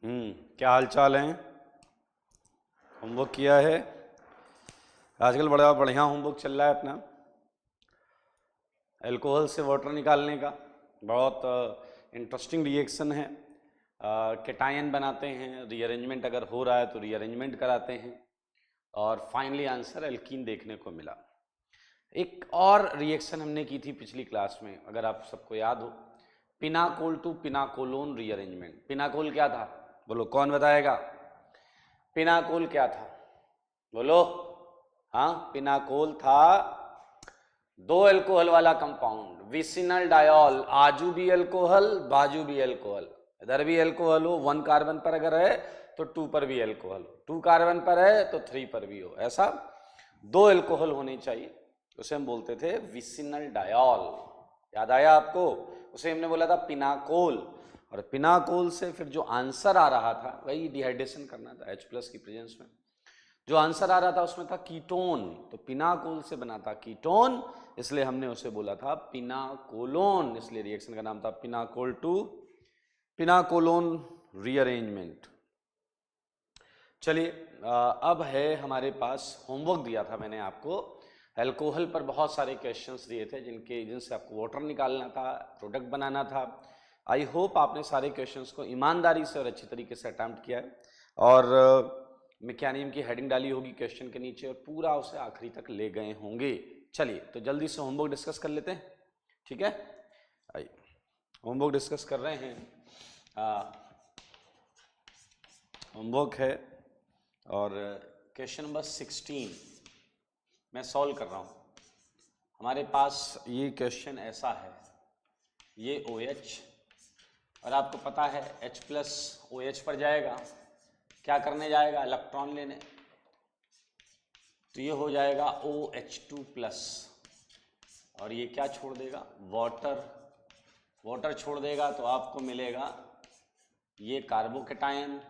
क्या हाल चाल है? होमवर्क किया है? आजकल बड़ा बढ़िया होमवर्क चल रहा है अपना, अल्कोहल से वाटर निकालने का। बहुत इंटरेस्टिंग रिएक्शन है। कैटायन बनाते हैं, रीअरेंजमेंट अगर हो रहा है तो रीअरेंजमेंट कराते हैं और फाइनली आंसर एल्कीन देखने को मिला। एक और रिएक्शन हमने की थी पिछली क्लास में, अगर आप सबको याद हो, पिनाकोल टू पिनाकोलोन रीअरेंजमेंट। पिनाकोल क्या था? बोलो, कौन बताएगा? पिनाकोल क्या था? बोलो। हाँ, पिनाकोल था दो अल्कोहल वाला कंपाउंड, विसिनल डायोल। आजू भी अल्कोहल, बाजू भी अल्कोहल। इधर भी अल्कोहल हो, 1 कार्बन पर अगर है तो 2 पर भी अल्कोहल हो, 2 कार्बन पर है तो 3 पर भी हो, ऐसा 2 अल्कोहल होने चाहिए। उसे हम बोलते थे विसिनल डायोल। याद आया आपको? उसे हमने बोला था पिनाकोल। और पिनाकोल से फिर जो आंसर आ रहा था वही डिहाइड्रेशन करना था H+ की प्रेजेंस में। जो आंसर आ रहा था उसमें था कीटोन, तो पिनाकोल से बना था कीटोन, इसलिए हमने उसे बोला था पिनाकोलोन। इसलिए रिएक्शन का नाम था पिनाकोल टू पिनाकोलोन रीअरेंजमेंट। चलिए, अब है हमारे पास होमवर्क दिया था मैंने आपको, अल्कोहल पर बहुत सारे क्वेश्चंस दिए थे जिनसे आपको वाटर निकालना था, प्रोडक्ट बनाना था। आई होप आपने सारे क्वेश्चंस को ईमानदारी से और अच्छी तरीके से अटेम्प्ट किया है और मैकेनिज्म की हेडिंग डाली होगी क्वेश्चन के नीचे और पूरा उसे आखिरी तक ले गए होंगे। चलिए, तो जल्दी से होमवर्क डिस्कस कर लेते हैं, ठीक है? आइए, होमवर्क डिस्कस कर रहे हैं। होमवर्क है और क्वेश्चन नंबर 16 मैं सॉल्व कर रहा हूँ। हमारे पास ये क्वेश्चन ऐसा है, ये OH और आपको पता है H+ OH पर जाएगा, क्या करने जाएगा? इलेक्ट्रॉन लेने। तो ये हो जाएगा OH2+ और ये क्या छोड़ देगा? वाटर। वाटर छोड़ देगा तो आपको मिलेगा ये कार्बोकेटायन,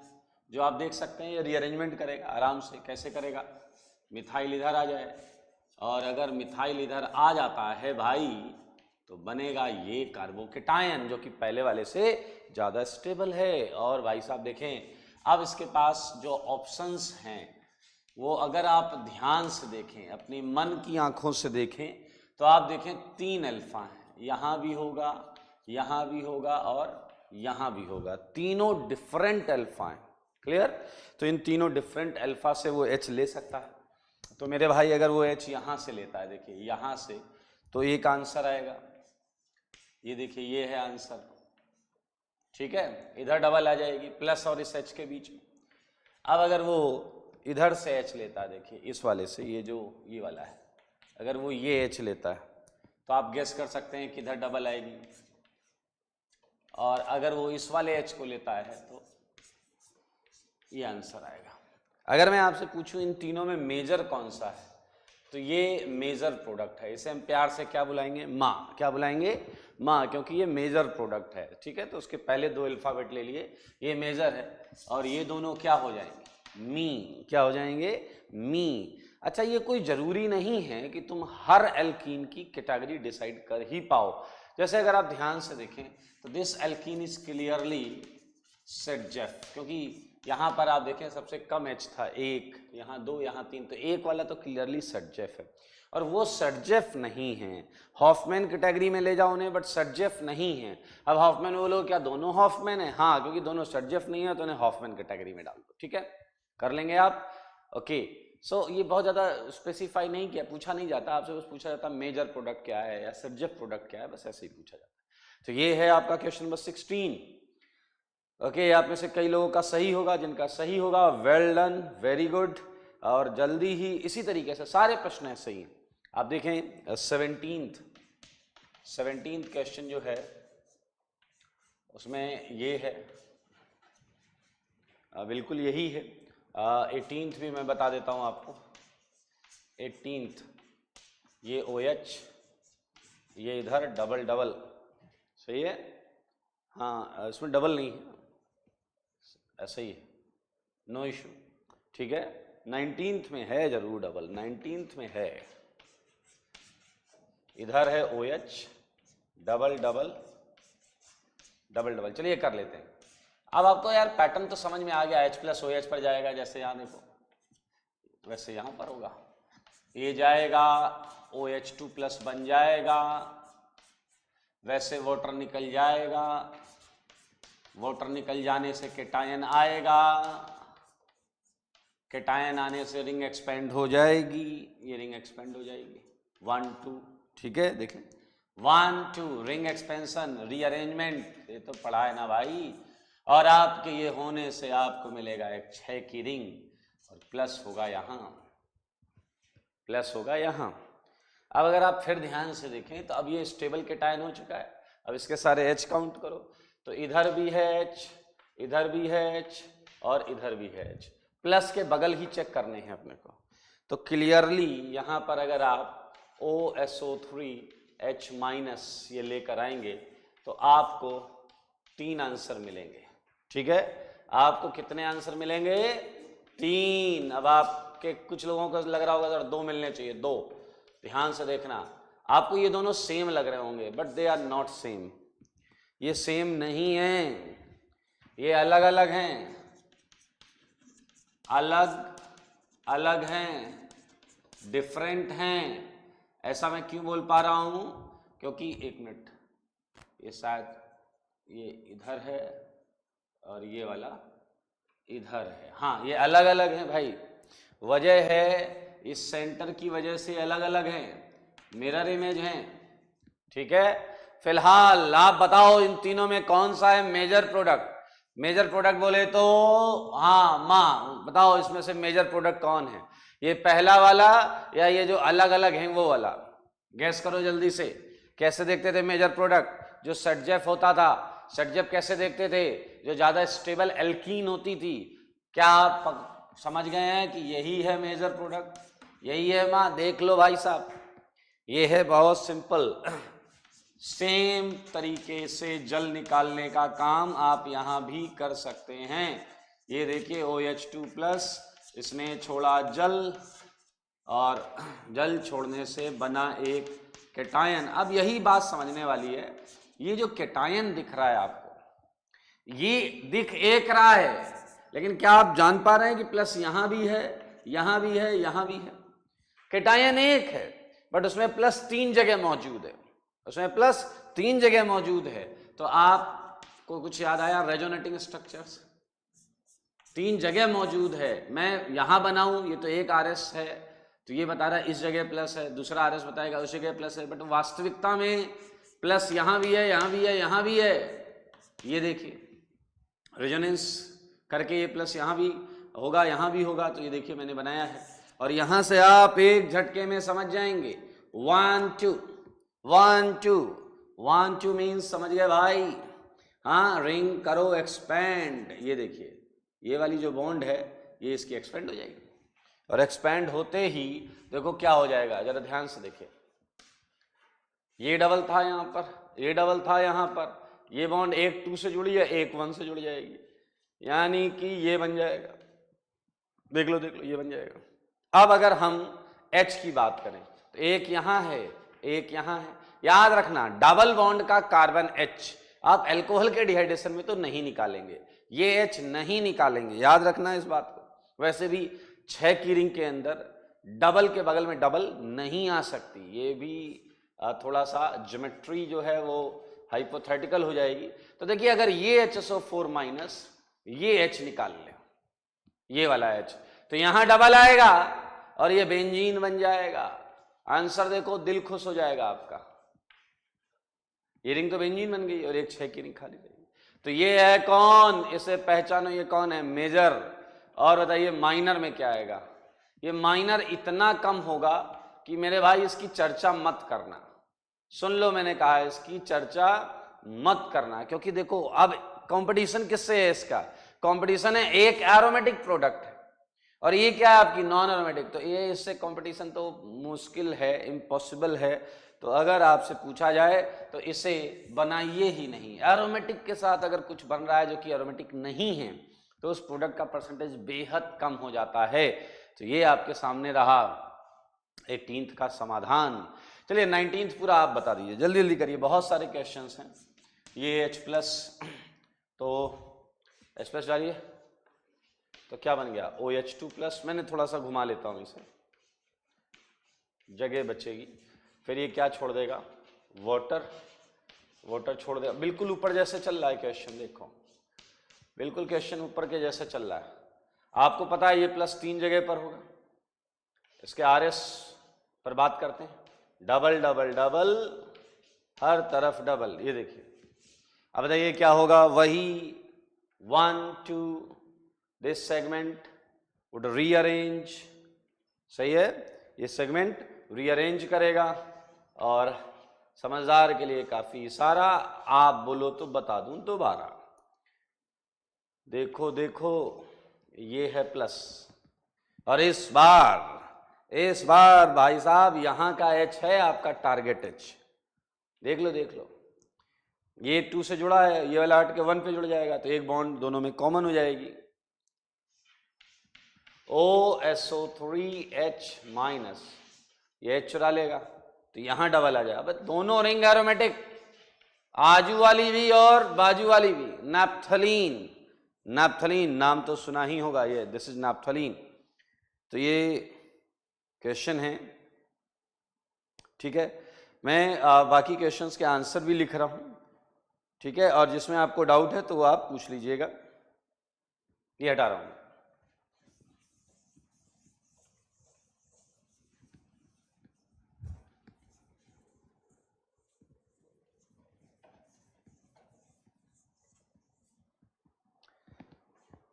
जो आप देख सकते हैं ये रीअरेंजमेंट करेगा आराम से। कैसे करेगा? मिथाइल इधर आ जाए और अगर मिथाइल इधर आ जाता है भाई तो बनेगा ये कार्बोकेटायन, जो कि पहले वाले से ज़्यादा स्टेबल है। और भाई साहब देखें, अब इसके पास जो ऑप्शंस हैं वो अगर आप ध्यान से देखें, अपनी मन की आंखों से देखें, तो आप देखें 3 अल्फा हैं, यहाँ भी होगा, यहाँ भी होगा और यहाँ भी होगा। तीनों डिफरेंट अल्फा हैं। क्लियर? तो इन तीनों डिफरेंट अल्फा से वो H ले सकता है। तो मेरे भाई अगर वो H यहाँ से लेता है, देखिए यहाँ से, तो एक आंसर आएगा। ये देखिए, ये है आंसर, ठीक है? इधर डबल आ जाएगी प्लस और इस H के बीच में। अब अगर वो इधर से H लेता है, देखिए इस वाले से, ये जो ये वाला है, अगर वो ये H लेता है तो आप गेस कर सकते हैं कि इधर डबल आएगी। और अगर वो इस वाले H को लेता है तो ये आंसर आएगा। अगर मैं आपसे पूछूं इन तीनों में मेजर कौन सा है, तो ये मेजर प्रोडक्ट है। इसे हम प्यार से क्या बुलाएंगे? माँ। क्या बुलाएंगे? माँ, क्योंकि ये मेजर प्रोडक्ट है, ठीक है? तो उसके पहले 2 अल्फाबेट ले लिए, ये मेजर है और ये दोनों क्या हो जाएंगे? मी। क्या हो जाएंगे? मी। अच्छा, ये कोई जरूरी नहीं है कि तुम हर एल्कीन की कैटेगरी डिसाइड कर ही पाओ। जैसे अगर आप ध्यान से देखें तो दिस एल्कीन इज क्लियरली सेटजेफ, क्योंकि यहाँ पर आप देखें सबसे कम H था, 1, यहाँ 2, यहाँ 3, तो 1 वाला तो क्लियरली सेटजेफ है। और वो सेटजेफ नहीं है, हॉफमैन कैटेगरी में ले जाओ उन्हें, बट सेटजेफ नहीं है। अब हॉफमैन बोलो, क्या दोनों हॉफमैन है? हाँ, क्योंकि दोनों सेटजेफ नहीं है तो उन्हें हॉफमैन कैटेगरी में डाल दो, ठीक है? कर लेंगे आप? ओके। सो ये बहुत ज़्यादा स्पेसिफाई नहीं किया, पूछा नहीं जाता आपसे, बस पूछा जाता मेजर प्रोडक्ट क्या है या सेटजेफ प्रोडक्ट क्या है, बस ऐसे ही पूछा जाता है। तो ये है आपका क्वेश्चन नंबर 16। ओके, आप में से कई लोगों का सही होगा, जिनका सही होगा वेल डन, वेरी गुड। और जल्दी ही इसी तरीके से सारे प्रश्न है सही हैं। आप देखें 17th क्वेश्चन जो है उसमें ये है, बिल्कुल यही है। 18th भी मैं बता देता हूं आपको। 18th ये OH, ये इधर डबल डबल, सही है? हाँ, इसमें डबल नहीं है, ऐसा ही है, नो इशू, ठीक है? 19th में है जरूर डबल, 19th में है। इधर है OH double double double double. चलिए कर लेते हैं। अब आपको यार पैटर्न तो समझ में आ गया, H प्लस OH पर जाएगा, जैसे यहाँ देखो वैसे यहाँ पर होगा, ये जाएगा OH2 प्लस बन जाएगा, वैसे वाटर निकल जाएगा, वाटर निकल जाने से केटायन आएगा, केटायन आने से रिंग एक्सपेंड हो जाएगी, ये रिंग एक्सपेंड हो जाएगी 1 2, ठीक है देखें 1 2 रिंग एक्सपेंशन रीअरेंजमेंट, ये तो पढ़ा है ना भाई। और आपके ये होने से आपको मिलेगा एक 6 की रिंग और प्लस होगा यहाँ, प्लस होगा यहाँ। अब अगर आप फिर ध्यान से देखें तो अब ये स्टेबल केटायन हो चुका है। अब इसके सारे H काउंट करो तो इधर भी है H, इधर भी है H और इधर भी है H, प्लस के बगल ही चेक करने हैं अपने को। तो क्लियरली यहाँ पर अगर आप OSO3 H माइनस ये लेकर आएंगे तो आपको 3 आंसर मिलेंगे, ठीक है। आपको कितने आंसर मिलेंगे? 3। अब आपके कुछ लोगों को लग रहा होगा सर 2 मिलने चाहिए, 2। ध्यान से देखना, आपको ये दोनों सेम लग रहे होंगे but they are not same, ये सेम नहीं है, ये अलग अलग हैं, अलग अलग हैं, डिफरेंट हैं। ऐसा मैं क्यों बोल पा रहा हूं? क्योंकि एक मिनट, ये शायद ये इधर है और ये वाला इधर है, हाँ ये अलग अलग है भाई। वजह है इस सेंटर की वजह से अलग अलग हैं, मिरर इमेज हैं, ठीक है। फिलहाल आप बताओ इन तीनों में कौन सा है मेजर प्रोडक्ट? मेजर प्रोडक्ट बोले तो हाँ माँ, बताओ इसमें से मेजर प्रोडक्ट कौन है? ये पहला वाला या ये जो अलग अलग हैं वो वाला? गैस करो जल्दी से। कैसे देखते थे मेजर प्रोडक्ट? जो सेटजेफ होता था, सेटजेफ कैसे देखते थे? जो ज्यादा स्टेबल एल्कीन होती थी। क्या आप समझ गए हैं कि यही है मेजर प्रोडक्ट? यही है माँ, देख लो भाई साहब, ये है बहुत सिंपल। सेम तरीके से जल निकालने का काम आप यहां भी कर सकते हैं। ये देखिए OH2 प्लस, इसने छोड़ा जल और जल छोड़ने से बना एक केटायन। अब यही बात समझने वाली है, ये जो केटायन दिख रहा है आपको, ये दिख एक रहा है, लेकिन क्या आप जान पा रहे हैं कि प्लस यहां भी है, यहां भी है, यहां भी है? केटायन एक है बट उसमें प्लस 3 जगह मौजूद है, उसमें प्लस 3 जगह मौजूद है। तो आपको कुछ याद आया? रेजोनेटिंग स्ट्रक्चर्स 3 जगह मौजूद है। मैं यहां बनाऊं, ये तो एक RS है तो ये बता रहा है इस जगह प्लस है, दूसरा RS बताएगा उस जगह प्लस है, बट वास्तविकता में प्लस यहां भी है, यहां भी है, यहां भी है। ये देखिए रेजोनेंस करके ये प्लस यहां भी होगा, यहां भी होगा, तो ये देखिए मैंने बनाया है। और यहां से आप एक झटके में समझ जाएंगे 1 2 1 2 1 2 मीन्स समझ गए भाई? हाँ, रिंग करो एक्सपेंड। ये देखिए ये वाली जो बॉन्ड है ये इसकी एक्सपेंड हो जाएगी, और एक्सपेंड होते ही देखो क्या हो जाएगा, जरा ध्यान से देखिए। ये डबल था यहां पर, ये डबल था यहां पर, ये बॉन्ड एक 2 से जुड़ी है, एक 1 से जुड़ जाएगी, यानी कि ये बन जाएगा। देख लो देख लो, ये बन जाएगा। अब अगर हम H की बात करें तो एक यहां है, एक यहां है। याद रखना डबल बॉन्ड का कार्बन H आप अल्कोहल के डिहाइड्रेशन में तो नहीं निकालेंगे, ये H नहीं निकालेंगे, याद रखना इस बात को। वैसे भी 6 की रिंग के अंदर डबल के बगल में डबल नहीं आ सकती, ये भी थोड़ा सा ज्योमेट्री जो है वो हाइपोथेटिकल हो जाएगी। तो देखिए अगर ये HSO4 माइनस ये H निकाल ले, ये वाला H, तो यहां डबल आएगा और ये बेंजीन बन जाएगा। आंसर देखो, दिल खुश हो जाएगा आपका। ये रिंग तो बेंजीन बन गई और एक 6 की रिंग खाली रहेगी। तो ये है कौन? इसे पहचानो, ये कौन है? मेजर। और बताइए माइनर में क्या आएगा? ये माइनर इतना कम होगा कि मेरे भाई इसकी चर्चा मत करना। सुन लो, मैंने कहा है इसकी चर्चा मत करना, क्योंकि देखो अब कंपटीशन किससे है? इसका कंपटीशन है एक एरोमेटिक प्रोडक्ट है और ये क्या है आपकी नॉन एरोमेटिक, तो ये इससे कंपटीशन तो मुश्किल है, इम्पॉसिबल है। तो अगर आपसे पूछा जाए तो इसे बनाइए ही नहीं। एरोमेटिक के साथ अगर कुछ बन रहा है जो कि एरोमेटिक नहीं है तो उस प्रोडक्ट का परसेंटेज बेहद कम हो जाता है। तो ये आपके सामने रहा 18th का समाधान। चलिए 19th पूरा आप बता दीजिए, जल्दी जल्दी करिए, बहुत सारे क्वेश्चंस हैं। ये H प्लस, तो H प्लस डालिए तो क्या बन गया OH2 प्लस। मैंने थोड़ा सा घुमा लेता हूं इसे, जगह बचेगी। फिर ये क्या छोड़ देगा, वाटर, वाटर छोड़ देगा। बिल्कुल ऊपर जैसे चल रहा है क्वेश्चन, देखो बिल्कुल क्वेश्चन ऊपर के जैसे चल रहा है। आपको पता है ये प्लस 3 जगह पर होगा। इसके RS पर बात करते हैं, डबल डबल डबल, हर तरफ डबल। ये देखिए, अब बताइए क्या होगा, वही 1 2 दिस सेगमेंट वुड रीअरेंज, सही है, ये सेगमेंट रीअरेंज करेगा। और समझदार के लिए काफी इशारा, आप बोलो तो बता दूं दोबारा। देखो देखो, ये है प्लस, और इस बार भाई साहब यहां का H है आपका टारगेट H। देख लो देख लो, ये 2 से जुड़ा है, ये वाला हट के 1 पे जुड़ जाएगा, तो एक बॉन्ड दोनों में कॉमन हो जाएगी। OSO3H माइनस, ये H चुरा लेगा तो यहां डबल आ जाएगा। बस दोनों रिंग एरोमेटिक, आजू वाली भी और बाजू वाली भी। नैप्थलीन, नैप्थलीन नाम तो सुना ही होगा, ये दिस इज नैप्थलीन। तो ये क्वेश्चन है, ठीक है। मैं बाकी क्वेश्चंस के आंसर भी लिख रहा हूं, ठीक है, और जिसमें आपको डाउट है तो वो आप पूछ लीजिएगा। ये हटा रहा हूं।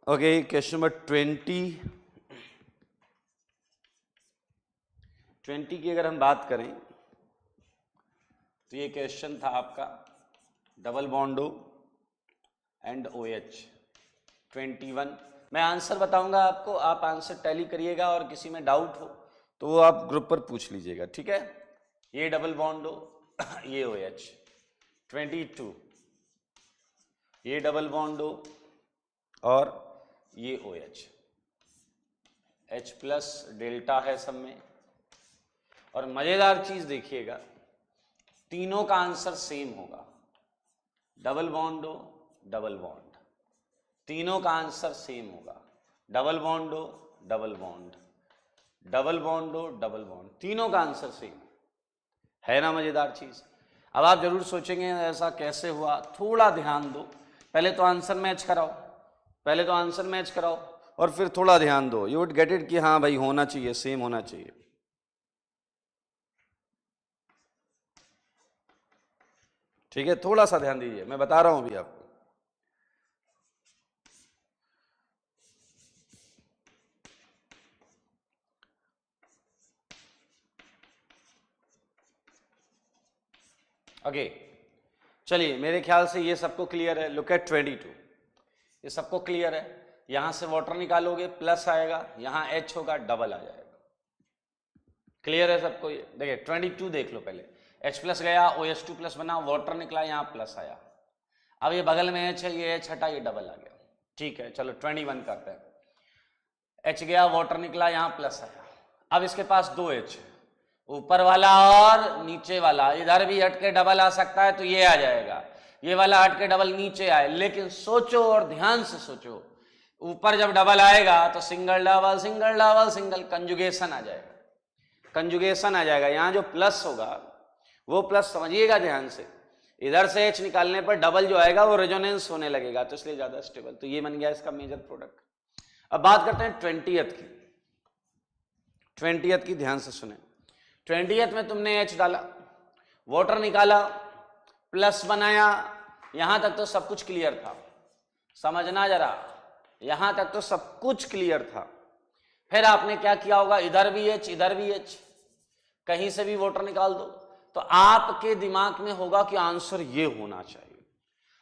ओके, क्वेश्चन नंबर 20 की अगर हम बात करें तो ये क्वेश्चन था आपका double bond O and OH 21। मैं आंसर बताऊंगा आपको, आप आंसर टैली करिएगा, और किसी में डाउट हो तो वो आप ग्रुप पर पूछ लीजिएगा, ठीक है। ये डबल बॉन्ड O, ये OH 22, ये डबल बॉन्ड O और ये OH, H प्लस डेल्टा है सब में। और मजेदार चीज देखिएगा, तीनों का आंसर सेम होगा, double bond O double bond, तीनों का आंसर सेम होगा, double bond O double bond, double bond O double bond, तीनों का आंसर सेम है ना। मजेदार चीज। अब आप जरूर सोचेंगे ऐसा कैसे हुआ, थोड़ा ध्यान दो, पहले तो आंसर मैच कराओ, पहले तो आंसर मैच कराओ और फिर थोड़ा ध्यान दो, यू वुड गेट इट कि हाँ भाई होना चाहिए, सेम होना चाहिए। ठीक है, थोड़ा सा ध्यान दीजिए, मैं बता रहा हूं अभी आपको। ओके, चलिए मेरे ख्याल से ये सबको क्लियर है। लुक एट 22, ये सबको क्लियर है। यहां से वाटर निकालोगे प्लस आएगा, यहां H होगा डबल आ जाएगा। क्लियर है सबको ये? देखिए 22 देख लो पहले, H प्लस गया, OH2 प्लस बना, वाटर निकला, यहाँ प्लस आया। अब ये बगल में H है, ये H हटा, ये डबल आ गया। ठीक है, चलो 21 करते हैं। H गया, वाटर निकला, यहाँ प्लस आया। अब इसके पास 2 H, ऊपर वाला और नीचे वाला, इधर भी हट के डबल आ सकता है तो ये आ जाएगा, ये वाला हट के डबल नीचे आए। लेकिन सोचो और ध्यान से सोचो, ऊपर जब डबल आएगा तो single double single double single, conjugation आ जाएगा, कंजुगेशन आ जाएगा। यहां जो प्लस होगा वो प्लस समझिएगा ध्यान से, इधर से H निकालने पर डबल जो आएगा वो रेजोनेंस होने लगेगा, तो इसलिए ज्यादा स्टेबल। तो ये बन गया इसका मेजर प्रोडक्ट। अब बात करते हैं 20th की। 20th की ध्यान से सुने। 20th में तुमने H डाला, वाटर निकाला, प्लस बनाया, यहां तक तो सब कुछ क्लियर था। समझना जरा, यहां तक तो सब कुछ क्लियर था। फिर आपने क्या किया होगा, इधर भी H इधर भी H, कहीं से भी वाटर निकाल दो, तो आपके दिमाग में होगा कि आंसर ये होना चाहिए,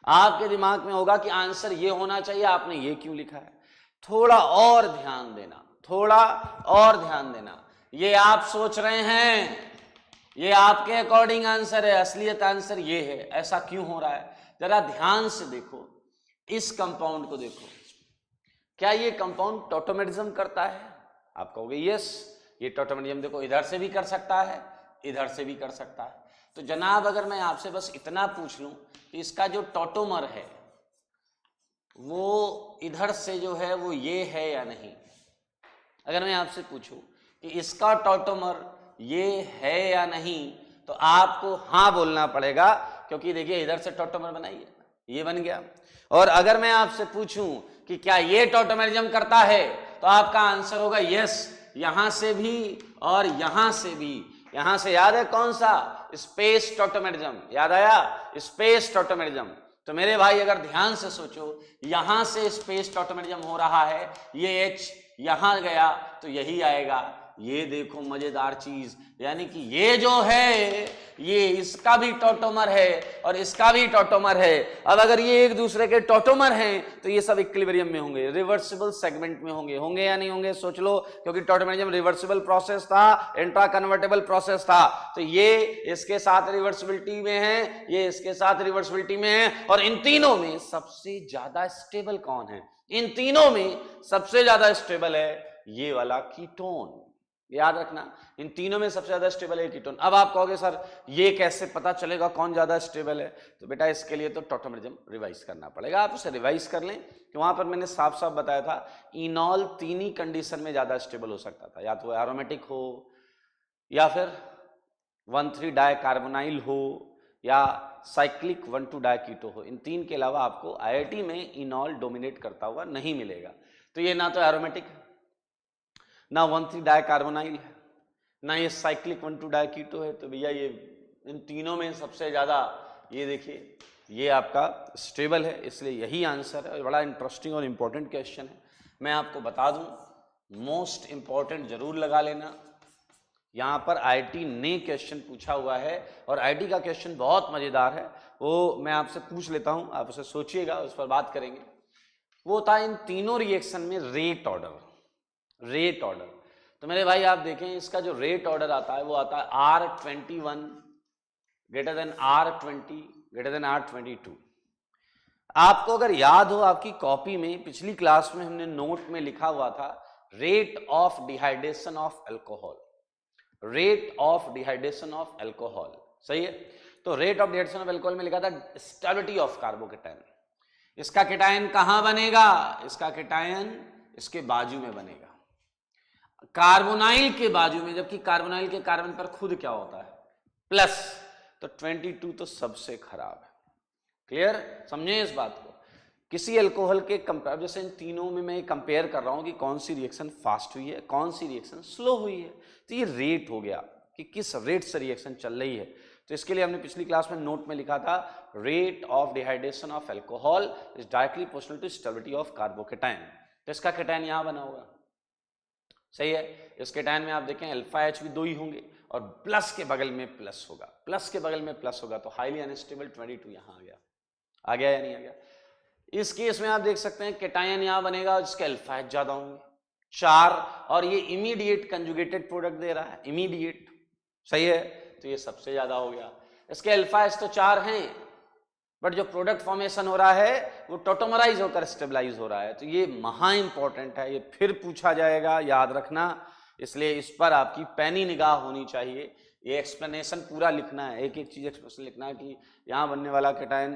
आपके दिमाग में होगा कि आंसर ये होना चाहिए, आपने ये क्यों लिखा है। थोड़ा और ध्यान देना, थोड़ा और ध्यान देना। ये आप सोच रहे हैं ये आपके अकॉर्डिंग आंसर है, असलियत आंसर ये है। ऐसा क्यों हो रहा है, जरा ध्यान से देखो, इस कंपाउंड को देखो। क्या ये कंपाउंड टॉटोमेरिज्म करता है? आप कहोगे यस, ये टॉटोमेरिज्म देखो इधर से भी कर सकता है, इधर से भी कर सकता है। तो जनाब अगर मैं आपसे बस इतना पूछ लूं कि इसका जो टॉटोमर है, वो इधर से जो है वो ये है या नहीं। अगर मैं आपसे पूछूं कि इसका टॉटोमर ये है या नहीं, तो आपको हाँ बोलना पड़ेगा, क्योंकि देखिए इधर से टॉटोमर बनाइए, ये बन गया। और अगर मैं आपसे पूछूं कि क्या ये टॉटोमेरिज्म करता है, तो आपका आंसर होगा यस, यहां से भी और यहां से भी। यहां से याद है कौन सा? स्पेस टॉटोमेरिज्म, याद आया? Space tautomerism. तो मेरे भाई अगर ध्यान से सोचो, यहां से स्पेस टॉटोमेरिज्म हो रहा है, ये एच यहां गया तो यही आएगा। ये देखो मजेदार चीज, यानी कि ये जो है ये इसका भी टॉटोमर है और इसका भी टॉटोमर है। अब अगर ये एक दूसरे के टॉटोमर हैं तो ये सब इक्विलिब्रियम में होंगे, रिवर्सिबल सेगमेंट में होंगे। होंगे या नहीं होंगे सोच लो, क्योंकि टॉटोमेरिज्म रिवर्सिबल प्रोसेस था, इंट्रा कन्वर्टेबल प्रोसेस था। तो ये इसके साथ रिवर्सिबिलिटी में है, ये इसके साथ रिवर्सिबिलिटी में है। और इन तीनों में सबसे ज्यादा स्टेबल कौन है? इन तीनों में सबसे ज्यादा स्टेबल है ये वाला कीटोन। याद रखना, इन तीनों में सबसे ज्यादा स्टेबल है कीटोन। अब आप कहोगे सर ये कैसे पता चलेगा कौन ज्यादा स्टेबल है? तो बेटा इसके लिए तो टॉटोमेरिज्म रिवाइज करना पड़ेगा। आप उसे रिवाइज कर लें कि वहां पर मैंने साफ साफ बताया था इनॉल तीन ही कंडीशन में ज्यादा स्टेबल हो सकता था, या तो एरोमेटिक हो, या फिर 1,3 डाइकार्बोनाइल हो, या साइक्लिक 1,2 डाइकीटो हो। इन तीन के अलावा आपको आईआईटी में इनॉल डोमिनेट करता हुआ नहीं मिलेगा। तो ये ना तो एरोमेटिक है, ना 1,3 डाइकार्बोनाइल है, ना ये साइक्लिक 1,2 डाइकीटो है। तो भैया ये इन तीनों में सबसे ज्यादा, ये देखिए ये आपका स्टेबल है, इसलिए यही आंसर है। बड़ा इंटरेस्टिंग और इंपॉर्टेंट क्वेश्चन है। मैं आपको बता दूं, मोस्ट इंपॉर्टेंट जरूर लगा लेना। यहां पर आईआईटी ने क्वेश्चन पूछा हुआ है और आईआईटी का क्वेश्चन बहुत मजेदार है, वो मैं आपसे पूछ लेता हूं, आप उसे सोचिएगा, उस पर बात करेंगे। वो था इन तीनों रिएक्शन में रेट ऑर्डर। रेट ऑर्डर तो मेरे भाई आप देखें, इसका जो रेट ऑर्डर आता है वो आता है R21 greater than R20 greater than R22। आपको अगर याद हो, आपकी कॉपी में पिछली क्लास में हमने नोट में लिखा हुआ था rate of dehydration of alcohol, rate of dehydration of alcohol, सही है। तो rate of dehydration of alcohol में लिखा था स्टेबिलिटी ऑफ कार्बोकेटायन। इसका केटायन कहां बनेगा? इसका केटायन इसके बाजू में बनेगा, कार्बोनाइल के बाजू में, जबकि कार्बोनाइल के कार्बन पर खुद क्या होता है? प्लस। तो 22 तो सबसे खराब है। क्लियर? समझे इस बात को। किसी अल्कोहल के कंपेयर, जैसे इन तीनों में मैं कंपेयर कर रहा हूं कि कौन सी रिएक्शन फास्ट हुई है, कौन सी रिएक्शन स्लो हुई है। तो ये रेट हो गया कि किस रेट से रिएक्शन चल रही है। तो इसके लिए हमने पिछली क्लास में नोट में लिखा था rate of dehydration of alcohol is directly proportional to stability of carbocation. तो इसका केटायन यहां बना होगा, सही है। इस केटायन में आप देखें अल्फा एच भी दो ही होंगे और प्लस के बगल में प्लस होगा, प्लस के बगल में प्लस होगा, तो हाईली अनस्टेबल 22 यहां आ गया या नहीं आ गया? इस केस में आप देख सकते हैं केटायन यहां बनेगा जिसके अल्फा एच ज्यादा होंगे 4, और ये इमीडिएट कंजुगेटेड प्रोडक्ट दे रहा है, इमीडिएट, सही है। तो ये सबसे ज्यादा हो गया। इसके अल्फा एच तो 4 हैं, बट जो प्रोडक्ट फॉर्मेशन हो रहा है वो टोटोमराइज होकर स्टेबलाइज हो रहा है। तो ये महा इंपॉर्टेंट है, ये फिर पूछा जाएगा, याद रखना। इसलिए इस पर आपकी पैनी निगाह होनी चाहिए। ये एक्सप्लेनेशन पूरा लिखना है, एक एक चीज एक्सप्लेनेशन लिखना है कि यहाँ बनने वाला केटायन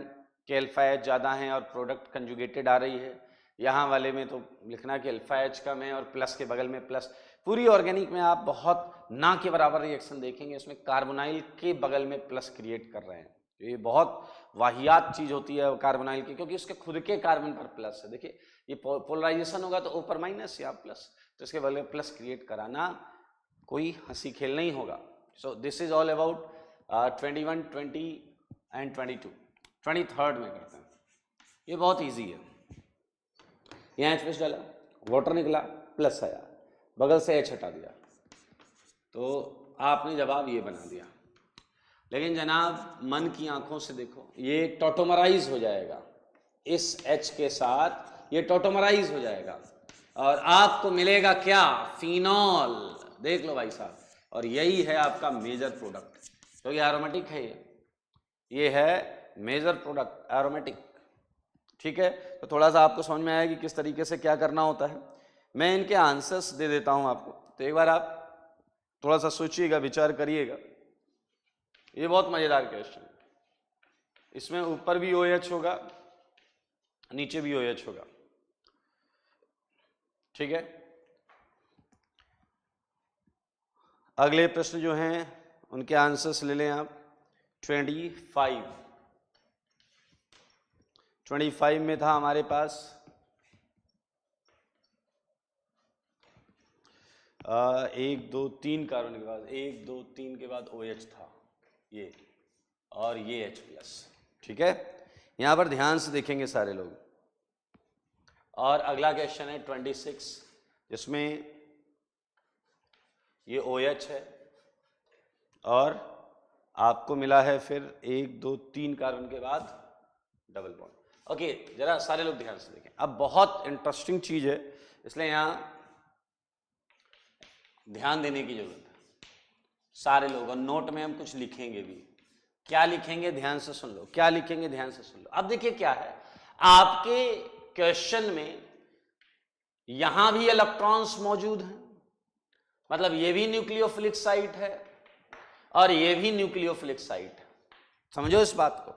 के अल्फा एच ज्यादा है और प्रोडक्ट कंजुगेटेड आ रही है। यहाँ वाले में तो लिखना कि अल्फा एच कम है और प्लस के बगल में प्लस। पूरी ऑर्गेनिक में आप बहुत ना के बराबर रिएक्शन देखेंगे, इसमें कार्बोनाइल के बगल में प्लस क्रिएट कर रहे हैं। ये बहुत वाहियात चीज होती है कार्बोनाइल की, क्योंकि उसके खुद के कार्बन पर प्लस है। देखिए ये पोलराइजेशन होगा तो ऊपर माइनस या प्लस, तो इसके बगल में प्लस क्रिएट कराना कोई हंसी खेल नहीं होगा। सो this is all about 21, 20 and 22। 23rd में करते हैं, ये बहुत ईजी है। यहाँ एच प्लस डाला, वाटर निकला, प्लस आया, बगल से एच हटा दिया, तो आपने जवाब ये बना दिया। लेकिन जनाब मन की आंखों से देखो, ये टोटोमराइज हो जाएगा, इस H के साथ ये टोटोमराइज हो जाएगा और आपको मिलेगा क्या? फिनॉल। देख लो भाई साहब, और यही है आपका मेजर प्रोडक्ट, क्योंकि एरोमेटिक है ये है मेजर प्रोडक्ट एरोमेटिक। ठीक है, तो थोड़ा सा आपको समझ में आया कि किस तरीके से क्या करना होता है। मैं इनके आंसर्स दे देता हूं आपको, तो एक बार आप थोड़ा सा सोचिएगा, विचार करिएगा। ये बहुत मजेदार क्वेश्चन है। इसमें ऊपर भी OH होगा नीचे भी OH होगा, ठीक है। अगले प्रश्न जो हैं उनके आंसर्स ले लें आप। 25 में था हमारे पास 1 2 3 कार्बन के बाद 1 2 3 के बाद OH था ये, और ये H+, ठीक है। यहां पर ध्यान से देखेंगे सारे लोग। और अगला क्वेश्चन है 26, जिसमें ये OH है और आपको मिला है फिर 1 2 3 कार्बन के बाद डबल बॉन्ड। ओके, जरा सारे लोग ध्यान से देखें। अब बहुत इंटरेस्टिंग चीज है, इसलिए यहां ध्यान देने की जरूरत है सारे लोग। और नोट में हम कुछ लिखेंगे भी। क्या लिखेंगे ध्यान से सुन लो, क्या लिखेंगे ध्यान से सुन लो। अब देखिए क्या है, आपके क्वेश्चन में यहां भी इलेक्ट्रॉन्स मौजूद हैं, मतलब ये भी न्यूक्लियोफिलिक साइट है और ये भी न्यूक्लियोफिलिक साइट है। समझो इस बात को।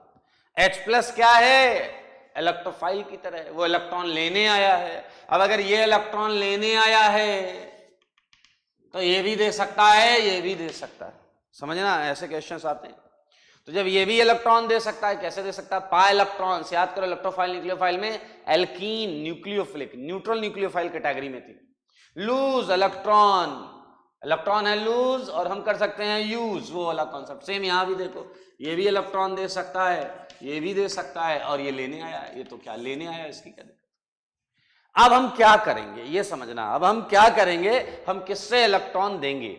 H+ क्या है? इलेक्ट्रोफाइल की तरह है, वो इलेक्ट्रॉन लेने आया है। अब अगर ये इलेक्ट्रॉन लेने आया है तो ये भी दे सकता है, ये भी दे सकता है। समझना, ऐसे क्वेश्चंस आते हैं। तो जब ये भी इलेक्ट्रॉन दे सकता है, कैसे दे सकता है? पा इलेक्ट्रॉन से। याद करो, इलेक्ट्रोफाइल न्यूक्लियोफाइल में alkene nucleophilic neutral nucleophile category में थी। लूज इलेक्ट्रॉन, इलेक्ट्रॉन है लूज और हम कर सकते हैं यूज, वो वाला कॉन्सेप्ट। सेम यहां भी देखो, ये भी इलेक्ट्रॉन दे सकता है, ये भी दे सकता है, और ये लेने आया है। ये तो क्या लेने आया है, इसकी क्या दिक्कत? अब हम क्या करेंगे ये समझना। अब हम क्या करेंगे, हम किससे इलेक्ट्रॉन देंगे?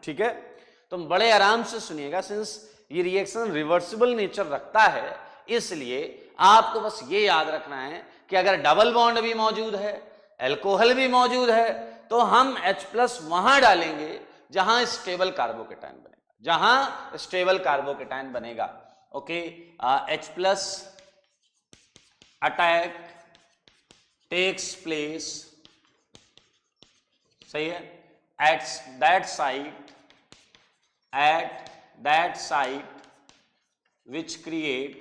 ठीक है, तुम बड़े आराम से सुनिएगा। सिंस ये रिएक्शन रिवर्सिबल नेचर रखता है, इसलिए आपको बस ये याद रखना है कि अगर डबल बॉन्ड भी मौजूद है, अल्कोहल भी मौजूद है, तो हम H+ वहां डालेंगे जहां स्टेबल कार्बोकेटाइन बनेगा, जहां स्टेबल कार्बोकेटाइन बनेगा। Okay, H+ attack takes place, सही है, at that site which create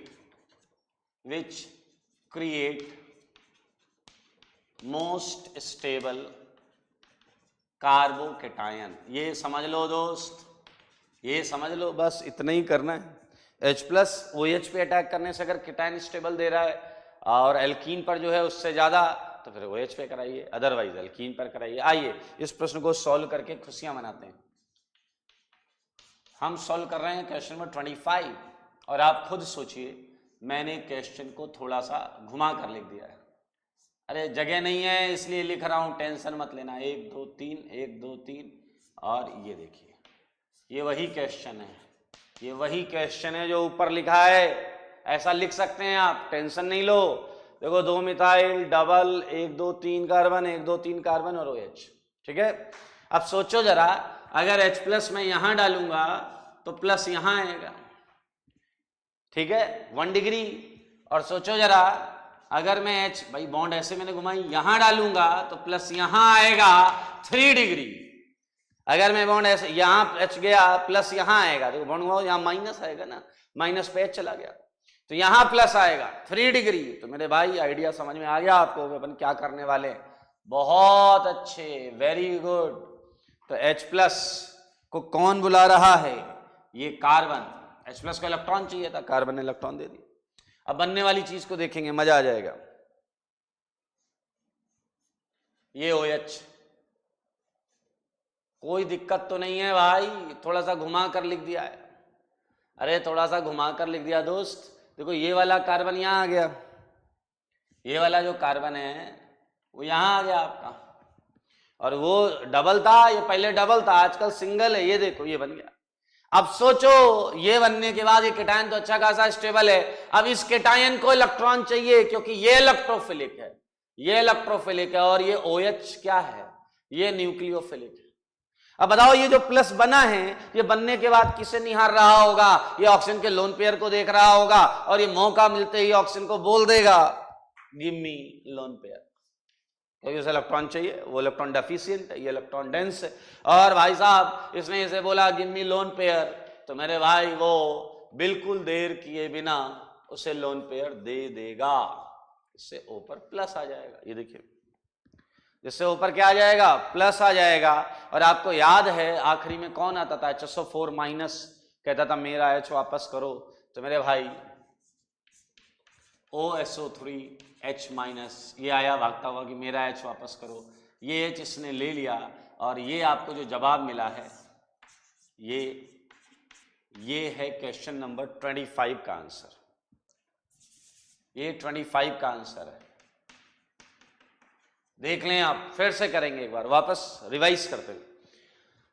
most stable carbocation. ये समझ लो दोस्त, ये समझ लो, बस इतना ही करना है। H+ OH पे अटैक करने से अगर केटायन स्टेबल दे रहा है और एल्कीन पर जो है उससे ज्यादा, तो फिर OH पे कराइए, अदरवाइज एल्कीन पर कराइए। आइए इस प्रश्न को सॉल्व करके खुशियां मनाते हैं। हम सॉल्व कर रहे हैं क्वेश्चन नंबर 25, और आप खुद सोचिए, मैंने क्वेश्चन को थोड़ा सा घुमा कर लिख दिया है। अरे जगह नहीं है इसलिए लिख रहा हूं, टेंशन मत लेना। 1 2 3 1 2 3, और ये देखिए, ये वही क्वेश्चन है, ये वही क्वेश्चन है जो ऊपर लिखा है। ऐसा लिख सकते हैं आप, टेंशन नहीं लो। देखो, 2 मिथाइल डबल, 1 2 3 कार्बन, 1 2 3 कार्बन और OH, ठीक है। अब सोचो जरा, अगर H+ मैं यहां डालूंगा तो प्लस यहां आएगा, ठीक है, 1 डिग्री। और सोचो जरा, अगर मैं भाई बॉन्ड ऐसे मैंने घुमाई, यहां डालूंगा तो प्लस यहां आएगा 3 डिग्री। अगर मैं बॉन्ड ऐसे यहां H गया, प्लस यहां आएगा, तो बॉन्ड हुआ, यहां माइनस आएगा ना, माइनस पे H चला गया, तो यहां प्लस आएगा 3 डिग्री। तो मेरे भाई आइडिया समझ में आ गया आपको, अपन क्या करने वाले? बहुत अच्छे, वेरी गुड। तो H+ को कौन बुला रहा है? ये कार्बन। H+ को इलेक्ट्रॉन चाहिए था, कार्बन ने इलेक्ट्रॉन दे दिया। अब बनने वाली चीज को देखेंगे, मजा आ जाएगा। ये OH, कोई दिक्कत तो नहीं है भाई, थोड़ा सा घुमा कर लिख दिया है। अरे थोड़ा सा घुमा कर लिख दिया दोस्त। देखो, ये वाला कार्बन यहां आ गया, ये वाला जो कार्बन है वो यहां आ गया आपका, और वो डबल था, ये पहले डबल था, आजकल सिंगल है। ये देखो, ये बन गया। अब सोचो, ये बनने के बाद ये केटायन तो अच्छा खासा स्टेबल है। अब इस केटायन को इलेक्ट्रॉन चाहिए, क्योंकि ये इलेक्ट्रोफिलिक है, ये इलेक्ट्रोफिलिक है, और ये OH क्या है? ये न्यूक्लियोफिलिक है। अब बताओ, ये जो प्लस बना है, ये बनने के बाद किसे निहार रहा होगा? ये ऑक्सीजन के लोन पेयर को देख रहा होगा, और ये मौका मिलते ही ऑक्सीजन को बोल देगा गिव मी लोन पेयर, क्योंकि उसे इलेक्ट्रॉन चाहिए, वो इलेक्ट्रॉन डेफिशिएंट है, ये इलेक्ट्रॉन डेंस है। और भाई साहब, इसने इसे बोला गिव मी लोन पेयर, तो मेरे भाई वो बिल्कुल देर किए बिना उसे लोन पेयर दे देगा। इससे ऊपर प्लस आ जाएगा, ये देखिए, जिससे ऊपर क्या आ जाएगा, प्लस आ जाएगा। और आपको याद है आखिरी में कौन आता था, HSO4 माइनस, कहता था मेरा H वापस करो, तो मेरे भाई OSO3 H माइनस, ये आया भागता हुआ कि मेरा H वापस करो, ये H इसने ले लिया, और ये आपको जो जवाब मिला है ये है क्वेश्चन नंबर 25 का आंसर, ये 25 का आंसर है। देख लें आप, फिर से करेंगे एक बार, वापस रिवाइज करते हुए।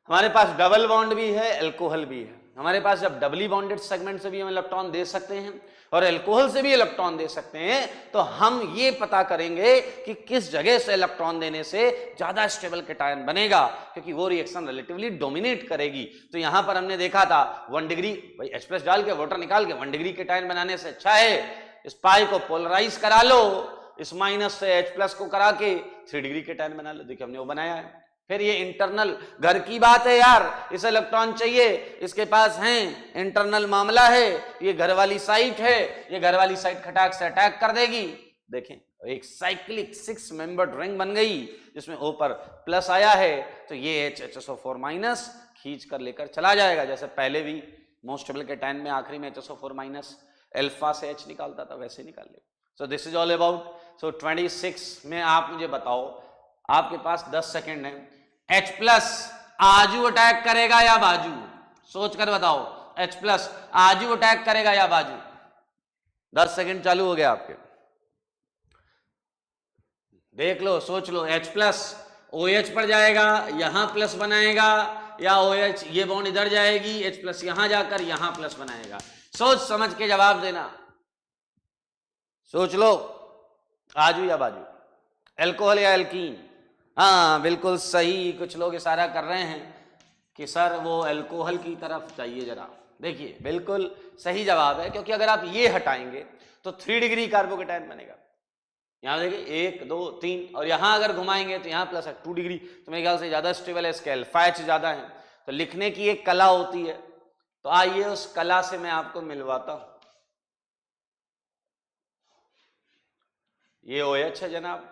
हमारे पास डबल बॉन्ड भी है, अल्कोहल भी है। हमारे पास जब डबली बॉन्डेड सेगमेंट से भी हम इलेक्ट्रॉन दे सकते हैं और अल्कोहल से भी इलेक्ट्रॉन दे सकते हैं, तो हम ये पता करेंगे कि किस जगह से इलेक्ट्रॉन देने से ज्यादा स्टेबल कैटायन बनेगा, क्योंकि वो रिएक्शन रिलेटिवली डोमिनेट करेगी। तो यहां पर हमने देखा था 1 डिग्री, भाई H+ डाल के वाटर निकाल के 1 डिग्री कैटायन बनाने से अच्छा है इस पाई को पोलराइज करा लो, इस माइनस से H+ को करा के 3 डिग्री कैटायन बना लो। देखिए हमने वो बनाया है। फिर ये इंटरनल, घर की बात है यार, इसे इलेक्ट्रॉन चाहिए, इसके पास है, इंटरनल मामला है, ये घर वाली साइट है, ये घर वाली साइट खटाक से अटैक कर देगी। देखें एक साइक्लिक 6 मेंबर्ड रिंग बन गई, जिसमें ऊपर प्लस आया है, तो ये HSO4 माइनस खींच कर लेकर चला जाएगा। जैसे पहले भी मोस्ट स्टेबल कैटायन में आखिरी में HSO4 माइनस अल्फा से H निकालता था, वैसे निकाल ले। So this is all about. So 26 में आप मुझे बताओ, आपके पास 10 सेकेंड है, H+ आजू अटैक करेगा या बाजू, सोच कर बताओ, H+ आजू अटैक करेगा या बाजू। 10 सेकेंड चालू हो गया आपके, देख लो, सोच लो। H+ OH पर जाएगा, यहां प्लस बनाएगा, या OH ये बॉन्ड इधर जाएगी, H+ यहां जाकर यहां प्लस बनाएगा। सोच समझ के जवाब देना, सोच लो, आजू या बाजू, अल्कोहल या एल्कीन। हाँ बिल्कुल सही, कुछ लोग इशारा कर रहे हैं कि सर वो अल्कोहल की तरफ जाइए जरा। देखिए बिल्कुल सही जवाब है, क्योंकि अगर आप ये हटाएंगे तो 3 डिग्री कार्बोकेटायन बनेगा। यहां देखिए 1 2 3, और यहां अगर घुमाएंगे तो यहां प्लस है 2 डिग्री, तो मेरे ख्याल से ज्यादा स्टेबल है, इसके अल्फा H ज्यादा है। तो लिखने की एक कला होती है, तो आइए उस कला से मैं आपको मिलवाता हूं। ये OH है जनाब,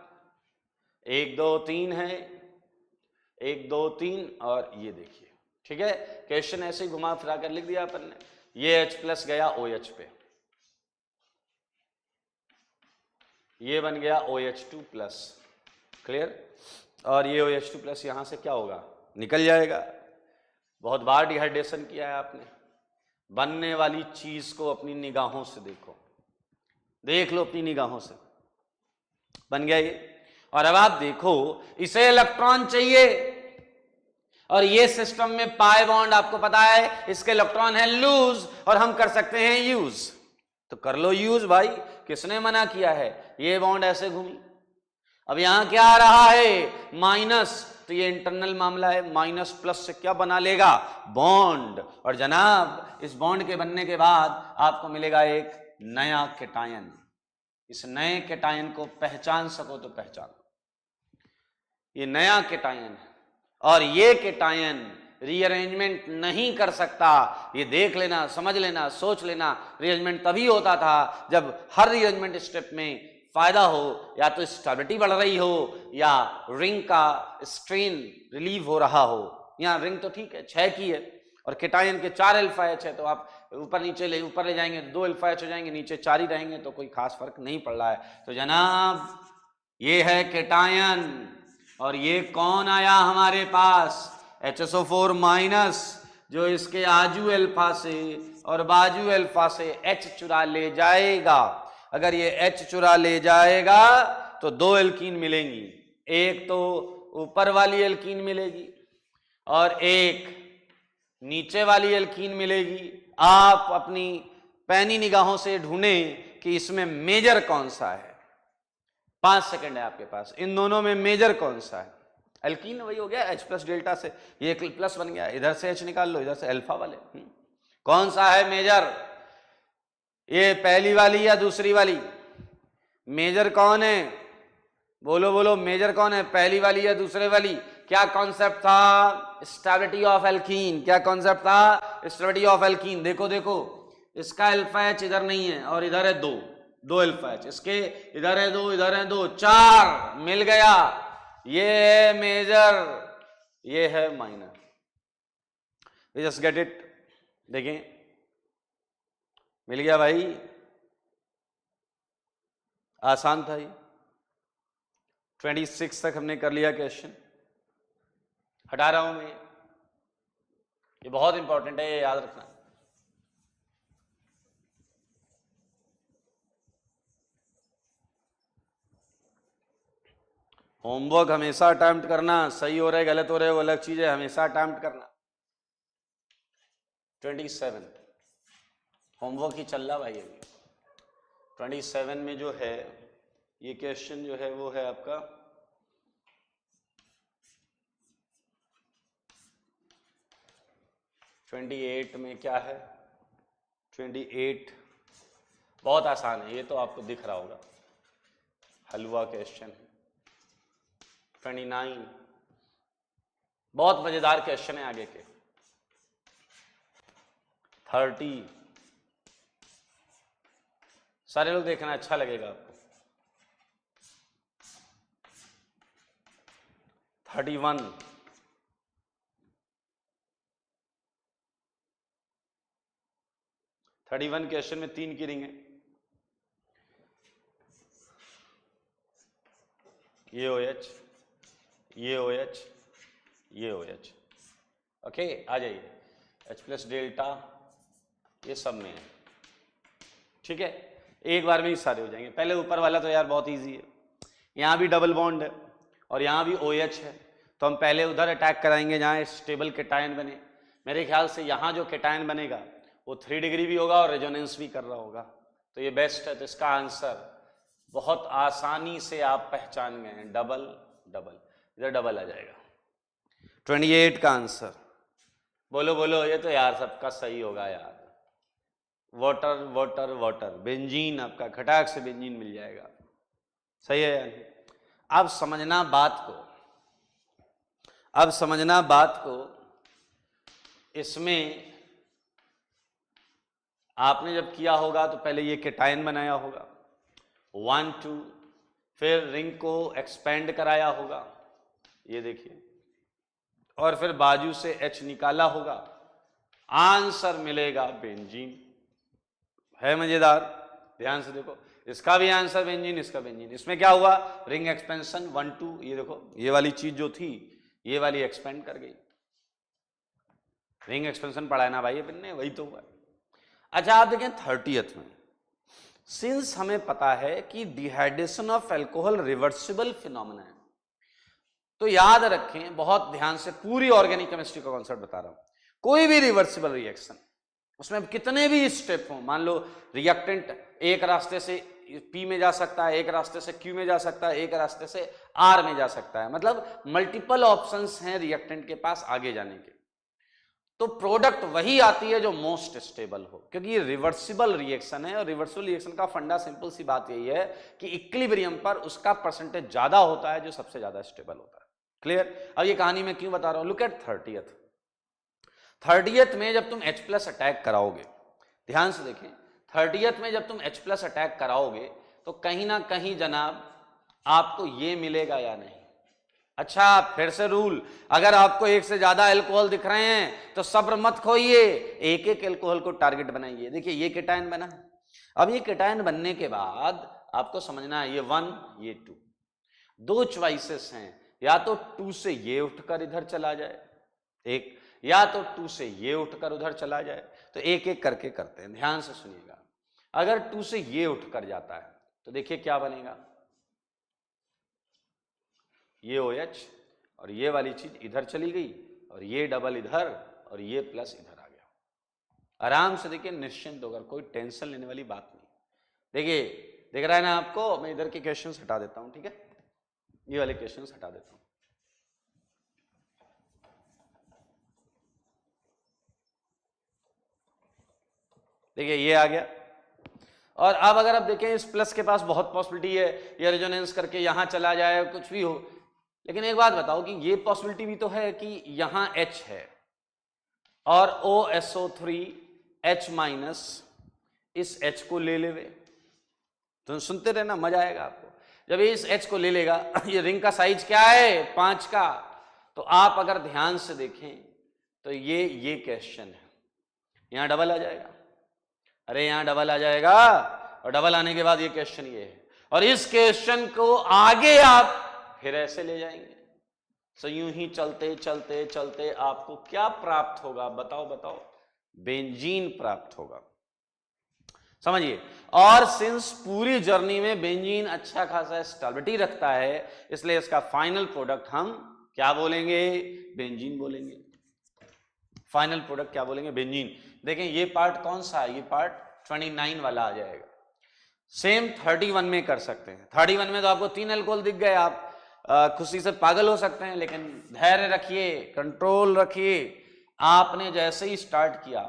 1 2 3 है, 1 2 3, और ये देखिए, ठीक है। क्वेश्चन ऐसे घुमा फिरा कर लिख दिया अपन ने। ये H+ गया OH पे, ये बन गया OH2+, क्लियर। और ये OH2+ यहां से क्या होगा, निकल जाएगा। बहुत बार डिहाइड्रेशन किया है आपने, बनने वाली चीज को अपनी निगाहों से देखो, देख लो अपनी निगाहों से, बन गया ये। और अब आप देखो, इसे इलेक्ट्रॉन चाहिए, और ये सिस्टम में पाई बॉन्ड आपको पता है इसके इलेक्ट्रॉन है लूज, और हम कर सकते हैं यूज, तो कर लो यूज भाई, किसने मना किया है। ये बॉन्ड ऐसे घूमी, अब यहां क्या आ रहा है, माइनस, तो ये इंटरनल मामला है, माइनस प्लस से क्या बना लेगा, बॉन्ड। और जनाब इस बॉन्ड के बनने के बाद आपको मिलेगा एक नया कैटायन। इस नए कैटायन को पहचान सको तो पहचानो, ये नया कैटायन है, और ये कैटायन रीअरेंजमेंट नहीं कर सकता। ये देख लेना, समझ लेना, सोच लेना। रीअरेंजमेंट तभी होता था जब हर रीअरेंजमेंट स्टेप में फायदा हो, या तो स्टेबिलिटी बढ़ रही हो, या रिंग का स्ट्रेन रिलीव हो रहा हो। यहाँ रिंग तो ठीक है 6 की है, और कैटायन के 4 अल्फा H है, तो आप ऊपर ले जाएंगे तो 2 अल्फा H हो जाएंगे, नीचे 4 ही रहेंगे, तो कोई खास फर्क नहीं पड़ रहा है। तो जनाब ये है कैटायन, और ये कौन आया हमारे पास, HSO4 माइनस, जो इसके आजू अल्फा से और बाजू अल्फा से H चुरा ले जाएगा। अगर ये H चुरा ले जाएगा तो 2 एल्कीन मिलेंगी, एक तो ऊपर वाली एल्कीन मिलेगी और एक नीचे वाली एल्कीन मिलेगी। आप अपनी पैनी निगाहों से ढूंढें कि इसमें मेजर कौन सा है। 5 सेकंड है आपके पास, इन दोनों में मेजर कौन सा है। एल्कीन वही हो गया H+ डेल्टा से, ये प्लस बन गया, इधर से H निकाल लो, इधर से अल्फा वाले। कौन सा है मेजर, ये पहली वाली या दूसरी वाली, मेजर कौन है, बोलो बोलो, मेजर कौन है, पहली वाली या दूसरे वाली। क्या कॉन्सेप्ट था, स्टेबिलिटी ऑफ एल्कीन। क्या कॉन्सेप्ट था, स्टेबिलिटी ऑफ एल्कीन। देखो देखो, इसका अल्फा H इधर नहीं है और इधर है 2, 2 अल्फा एच, इसके इधर है 2, इधर है 2, 4 मिल गया। ये है मेजर, ये है minor. We just get it. देखें, मिल गया भाई, आसान था ये। 26 तक हमने कर लिया क्वेश्चन। हटा रहा हूं मैं, ये बहुत इंपॉर्टेंट है, ये याद रखना। होमवर्क हमेशा अटेम्प्ट करना, सही हो रहे गलत हो रहे वो अलग चीज है, हमेशा अटेम्प्ट करना। 27 होमवर्क ही चल रहा भाई अभी। 27 में जो है ये क्वेश्चन जो है वो है आपका 28 में क्या है, 28 बहुत आसान है, ये तो आपको दिख रहा होगा, हलवा क्वेश्चन है। 29 बहुत मजेदार क्वेश्चन है आगे के। 30 सारे लोग देखना, अच्छा लगेगा आपको। 31 31 क्वेश्चन में 3 की रिंग है, ये OH, ये OH, ये OH। ओके, आ जाइए, H प्लस डेल्टा ये सब में है, ठीक है। एक बार में ही सारे हो जाएंगे। पहले ऊपर वाला तो यार बहुत इजी है, यहाँ भी डबल बॉन्ड है और यहाँ भी OH है, तो हम पहले उधर अटैक कराएंगे जहाँ स्टेबल केटायन बने। मेरे ख्याल से यहाँ जो केटायन बनेगा वो 3 डिग्री भी होगा और रेजोनेंस भी कर रहा होगा, तो ये बेस्ट है। तो इसका आंसर बहुत आसानी से आप पहचान गए हैं, डबल डबल, इधर डबल आ जाएगा। 28 का आंसर बोलो बोलो, ये तो यार सबका सही होगा यार। वाटर वाटर वाटर, बेंजीन, आपका खटाक से बेंजीन मिल जाएगा, सही है यार। अब समझना बात को, अब समझना बात को, इसमें आपने जब किया होगा तो पहले ये केटायन बनाया होगा 1 2, फिर रिंग को एक्सपेंड कराया होगा, ये देखिए, और फिर बाजू से H निकाला होगा, आंसर मिलेगा बेंजीन। है मजेदार, ध्यान से देखो, इसका भी आंसर बेंजीन, इसका बेंजीन। इसमें क्या हुआ, रिंग एक्सपेंशन 1 2, ये देखो ये वाली चीज जो थी ये वाली एक्सपेंड कर गई। रिंग एक्सपेंशन पढ़ा है ना भाई अपन ने, वही तो हुआ। अच्छा आप देखें 30th में, सिंस हमें पता है कि dehydration of alcohol reversible phenomena है, तो याद रखें बहुत ध्यान से, पूरी ऑर्गेनिक केमिस्ट्री का कॉन्सेप्ट बता रहा हूं। कोई भी रिवर्सिबल रिएक्शन, उसमें कितने भी स्टेप हो, मान लो रिएक्टेंट एक रास्ते से P में जा सकता है, एक रास्ते से Q में जा सकता है, एक रास्ते से R में जा सकता है, मतलब मल्टीपल ऑप्शंस हैं रिएक्टेंट के पास आगे जाने के, तो प्रोडक्ट वही आती है जो मोस्ट स्टेबल हो, क्योंकि ये रिवर्सिबल रिएक्शन है। और रिवर्सिबल रिएक्शन का फंडा सिंपल सी बात यही है कि इक्विलिब्रियम पर उसका परसेंटेज ज्यादा होता है जो सबसे ज्यादा स्टेबल होता है। क्लियर? अब ये कहानी मैं क्यों बता रहा हूं, लुक एट 30th में जब तुम H प्लस अटैक कराओगे, ध्यान से देखें, 30th में जब तुम H प्लस अटैक कराओगे तो कहीं ना कहीं जनाब आपको ये मिलेगा या नहीं। अच्छा फिर से रूल, अगर आपको एक से ज्यादा अल्कोहल दिख रहे हैं तो सब्र मत खोइए, एक एक अल्कोहल को टारगेट बनाइए। देखिए ये केटायन बना, अब ये केटायन बनने के बाद आपको समझना है ये 1 ये 2, दो चॉइसेस हैं, या तो 2 से ये उठकर इधर चला जाए एक, या तो 2 से ये उठकर उधर चला जाए। तो एक एक करके करते हैं, ध्यान से सुनिएगा। अगर 2 से ये उठकर जाता है तो देखिए क्या बनेगा, ये OH और ये वाली चीज इधर चली गई और ये डबल इधर और ये प्लस इधर आ गया। आराम से देखिए, निश्चिंत होकर, कोई टेंशन लेने वाली बात नहीं। देखिए दिख रहा है ना आपको, मैं इधर के क्वेश्चंस हटा देता हूं, ठीक है, ये वाले क्वेश्चंस हटा देता हूं। देखिए ये आ गया, और अब अगर आप देखें इस प्लस के पास बहुत पॉसिबिलिटी है ये रेजोनेंस करके यहां चला जाए, कुछ भी हो, लेकिन एक बात बताओ कि ये पॉसिबिलिटी भी तो है कि यहां H है और OSO3 H- इस H को ले लेवे, तो सुनते रहना, मजा आएगा आपको। जब ये इस H को ले लेगा, ये रिंग का साइज क्या है 5 का, तो आप अगर ध्यान से देखें तो ये क्वेश्चन है, यहां डबल आ जाएगा, अरे यहां डबल आ जाएगा, और डबल आने के बाद ये क्वेश्चन ये है, और इस क्वेश्चन को आगे आप फिर ऐसे ले जाएंगे। सो यूं ही चलते चलते चलते आपको क्या प्राप्त होगा, बताओ बताओ, बेंजीन प्राप्त होगा, समझिए। और सिंस पूरी जर्नी में बेंजीन अच्छा खासा स्टेबिलिटी रखता है, इसलिए इसका फाइनल प्रोडक्ट हम क्या बोलेंगे, बेंजीन बोलेंगे। फाइनल प्रोडक्ट क्या बोलेंगे, बेंजीन। देखें ये पार्ट कौन सा है, ये पार्ट 29 वाला आ जाएगा। सेम 31 में कर सकते हैं। 31 में तो आपको 3 अल्कोहल दिख गए, आप खुशी से पागल हो सकते हैं, लेकिन धैर्य रखिए, कंट्रोल रखिए। आपने जैसे ही स्टार्ट किया,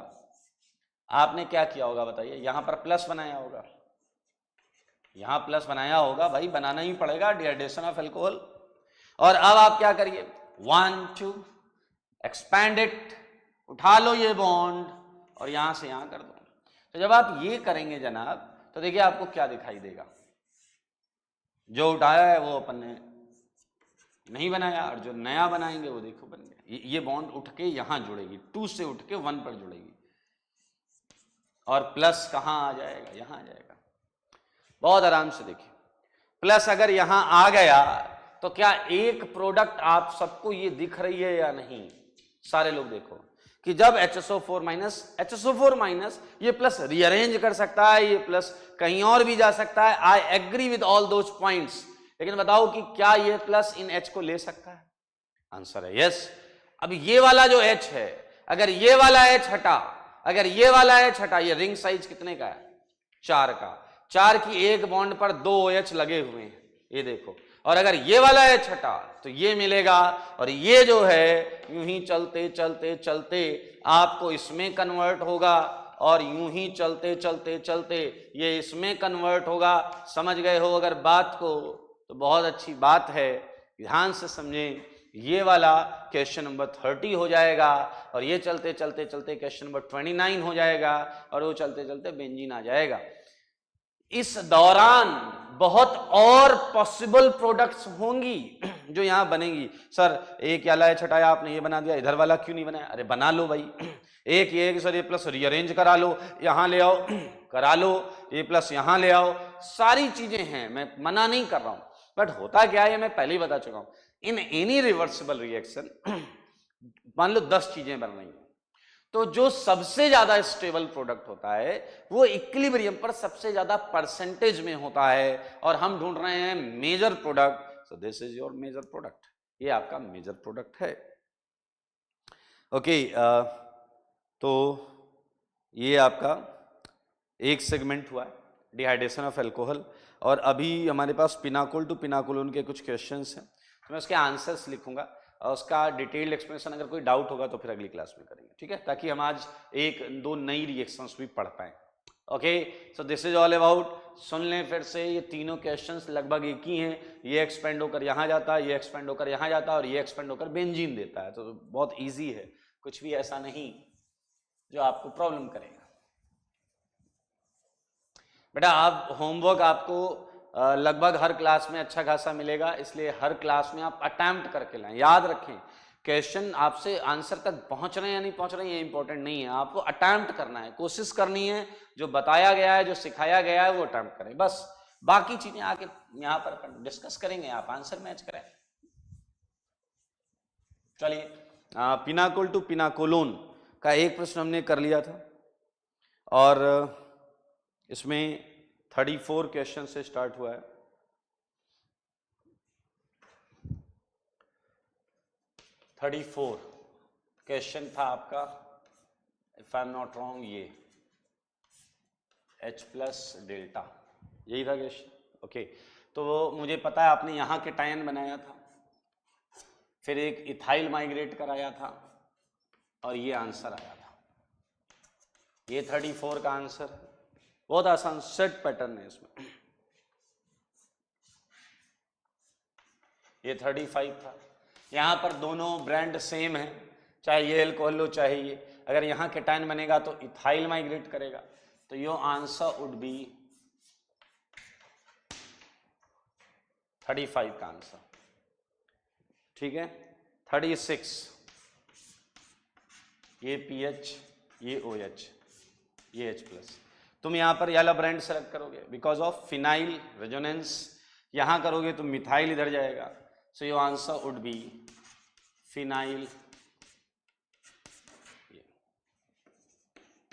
आपने क्या किया होगा बताइए, यहां पर प्लस बनाया होगा, यहां प्लस बनाया होगा, भाई बनाना ही पड़ेगा, डिहाइड्रेशन ऑफ अल्कोहल। और अब आप क्या करिए, 1 2 एक्सपैंड इट, उठा लो ये बॉन्ड और यहां से यहां कर दो। तो जब आप ये करेंगे जनाब, तो देखिए आपको क्या दिखाई देगा, जो उठाया है वो अपन ने नहीं बनाया, और जो नया बनाएंगे वो देखो बन गया। ये बॉन्ड उठ के यहां जुड़ेगी, 2 से उठ के 1 पर जुड़ेगी, और प्लस कहां आ जाएगा, यहां आ जाएगा। बहुत आराम से देखिए, प्लस अगर यहां आ गया तो क्या एक प्रोडक्ट आप सबको ये दिख रही है या नहीं, सारे लोग देखो कि जब HSO4 माइनस ये प्लस रीअरेंज कर सकता है, ये प्लस कहीं और भी जा सकता है, I agree with all those points, लेकिन बताओ कि क्या ये प्लस इन H को ले सकता है, आंसर है यस। अब ये वाला जो H है, अगर ये वाला H हटा, अगर ये वाला H हटा, ये रिंग साइज कितने का है, 4 का, 4 की एक बॉन्ड पर 2 OH लगे हुए हैं, ये देखो, और अगर ये वाला H हटा तो ये मिलेगा, और ये जो है यूं ही चलते चलते चलते आपको इसमें कन्वर्ट होगा, और यूं ही चलते चलते चलते ये इसमें कन्वर्ट होगा। समझ गए हो अगर बात को, तो बहुत अच्छी बात है, ध्यान से समझें। ये वाला क्वेश्चन नंबर 30 हो जाएगा, और ये चलते चलते चलते क्वेश्चन नंबर 29 हो जाएगा, और वो चलते चलते बेंजीन आ जाएगा। इस दौरान बहुत और पॉसिबल प्रोडक्ट्स होंगी जो यहां बनेंगी। सर एक वाला H हटाया आपने, ये बना दिया, इधर वाला क्यों नहीं बनाया, अरे बना लो भाई, एक ये कि सर ये प्लस रीअरेंज करा लो, यहां ले आओ, करा लो, ये प्लस यहां ले आओ, सारी चीजें हैं, मैं मना नहीं कर रहा हूं, बट होता क्या है मैं पहले ही बता चुका हूं। इन एनी रिवर्सिबल रिएक्शन मान लो 10 चीजें बन रही हैं, तो जो सबसे ज्यादा स्टेबल प्रोडक्ट होता है वो इक्विलिब्रियम पर सबसे ज्यादा परसेंटेज में होता है, और हम ढूंढ रहे हैं major product. So this is your major product, ये आपका मेजर प्रोडक्ट है। ओके, तो ये आपका एक सेगमेंट हुआ डिहाइड्रेशन ऑफ अल्कोहल, और अभी हमारे पास पिनाकोल टू पिनाकोलोन के कुछ क्वेश्चंस हैं, तो मैं उसके आंसर्स लिखूंगा, और उसका डिटेल्ड एक्सप्लेनेशन अगर कोई डाउट होगा तो फिर अगली क्लास में करेंगे, ठीक है, ताकि हम आज 1-2 नई रिएक्शंस भी पढ़ पाएं। Okay, so this is all about, सुन लें फिर से, ये तीनों क्वेश्चंस लगभग एक ही हैं, ये एक्सपेंड होकर यहाँ जाता है, ये एक्सपेंड होकर यहाँ जाता है, और ये एक्सपेंड होकर बेंजीन देता है, तो बहुत ईजी है, कुछ भी ऐसा नहीं जो आपको प्रॉब्लम करेगा। बेटा आप होमवर्क आपको लगभग हर क्लास में अच्छा खासा मिलेगा, इसलिए हर क्लास में आप अटेम्प्ट करके लाएं। याद रखें, क्वेश्चन आपसे आंसर तक पहुंच रहे हैं या नहीं पहुंच रहे हैं ये इंपॉर्टेंट नहीं है, आपको अटेम्प्ट करना है, कोशिश करनी है, जो बताया गया है, जो सिखाया गया है वो अटेम्प्ट करें, बस। बाकी चीजें आके यहाँ पर डिस्कस करेंगे, आप आंसर मैच करें। चलिए, पिनाकोल टू पिनाकोलोन का एक प्रश्न हमने कर लिया था, और इसमें 34 क्वेश्चन से स्टार्ट हुआ है। क्वेश्चन था आपका, if I am not wrong, ये H प्लस डेल्टा, यही था क्वेश्चन। ओके, तो मुझे पता है आपने यहाँ के टाइन बनाया था, फिर एक इथाइल माइग्रेट कराया था, और ये आंसर आया था, ये 34 का आंसर है। बहुत आसान सेट पैटर्न है इसमें। ये 35 था, यहां पर दोनों ब्रांड सेम है, चाहे ये अल्कोहल लो चाहे ये, अगर यहां केटाइन बनेगा तो इथाइल माइग्रेट करेगा, तो योर आंसर वुड बी 35 का आंसर, ठीक है। 36 ये पीएच, ये OH, ये H+। तुम यहां पर येलो ब्रांड सेलेक्ट करोगे बिकॉज ऑफ फिनाइल रेजोनेंस, यहां करोगे तो मिथाइल इधर जाएगा, so your answer would be phenyl.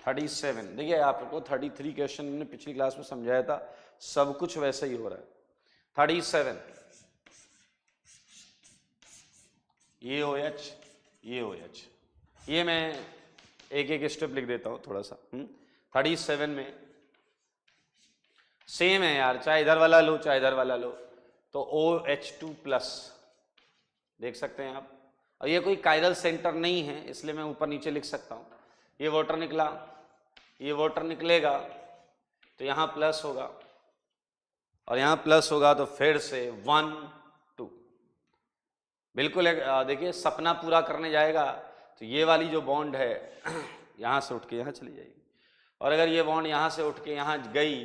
37, देखिए आपको 33 क्वेश्चन मैंने पिछली क्लास में समझाया था, सब कुछ वैसे ही हो रहा है। 37 ये OH, ये OH, ये मैं एक एक स्टेप लिख देता हूं थोड़ा सा। 37 में सेम है यार, चाहे इधर वाला लो चाहे इधर वाला लो, तो OH2+ देख सकते हैं आप। और ये कोई कायरल सेंटर नहीं है इसलिए मैं ऊपर नीचे लिख सकता हूं। ये वाटर निकला, ये वाटर निकलेगा तो यहां प्लस होगा, और यहां प्लस होगा तो फिर से 1 2, बिल्कुल देखिए सपना पूरा करने जाएगा तो ये वाली जो बॉन्ड है यहां से उठ के यहां चली जाएगी, और अगर ये बॉन्ड यहां से उठ के यहां गई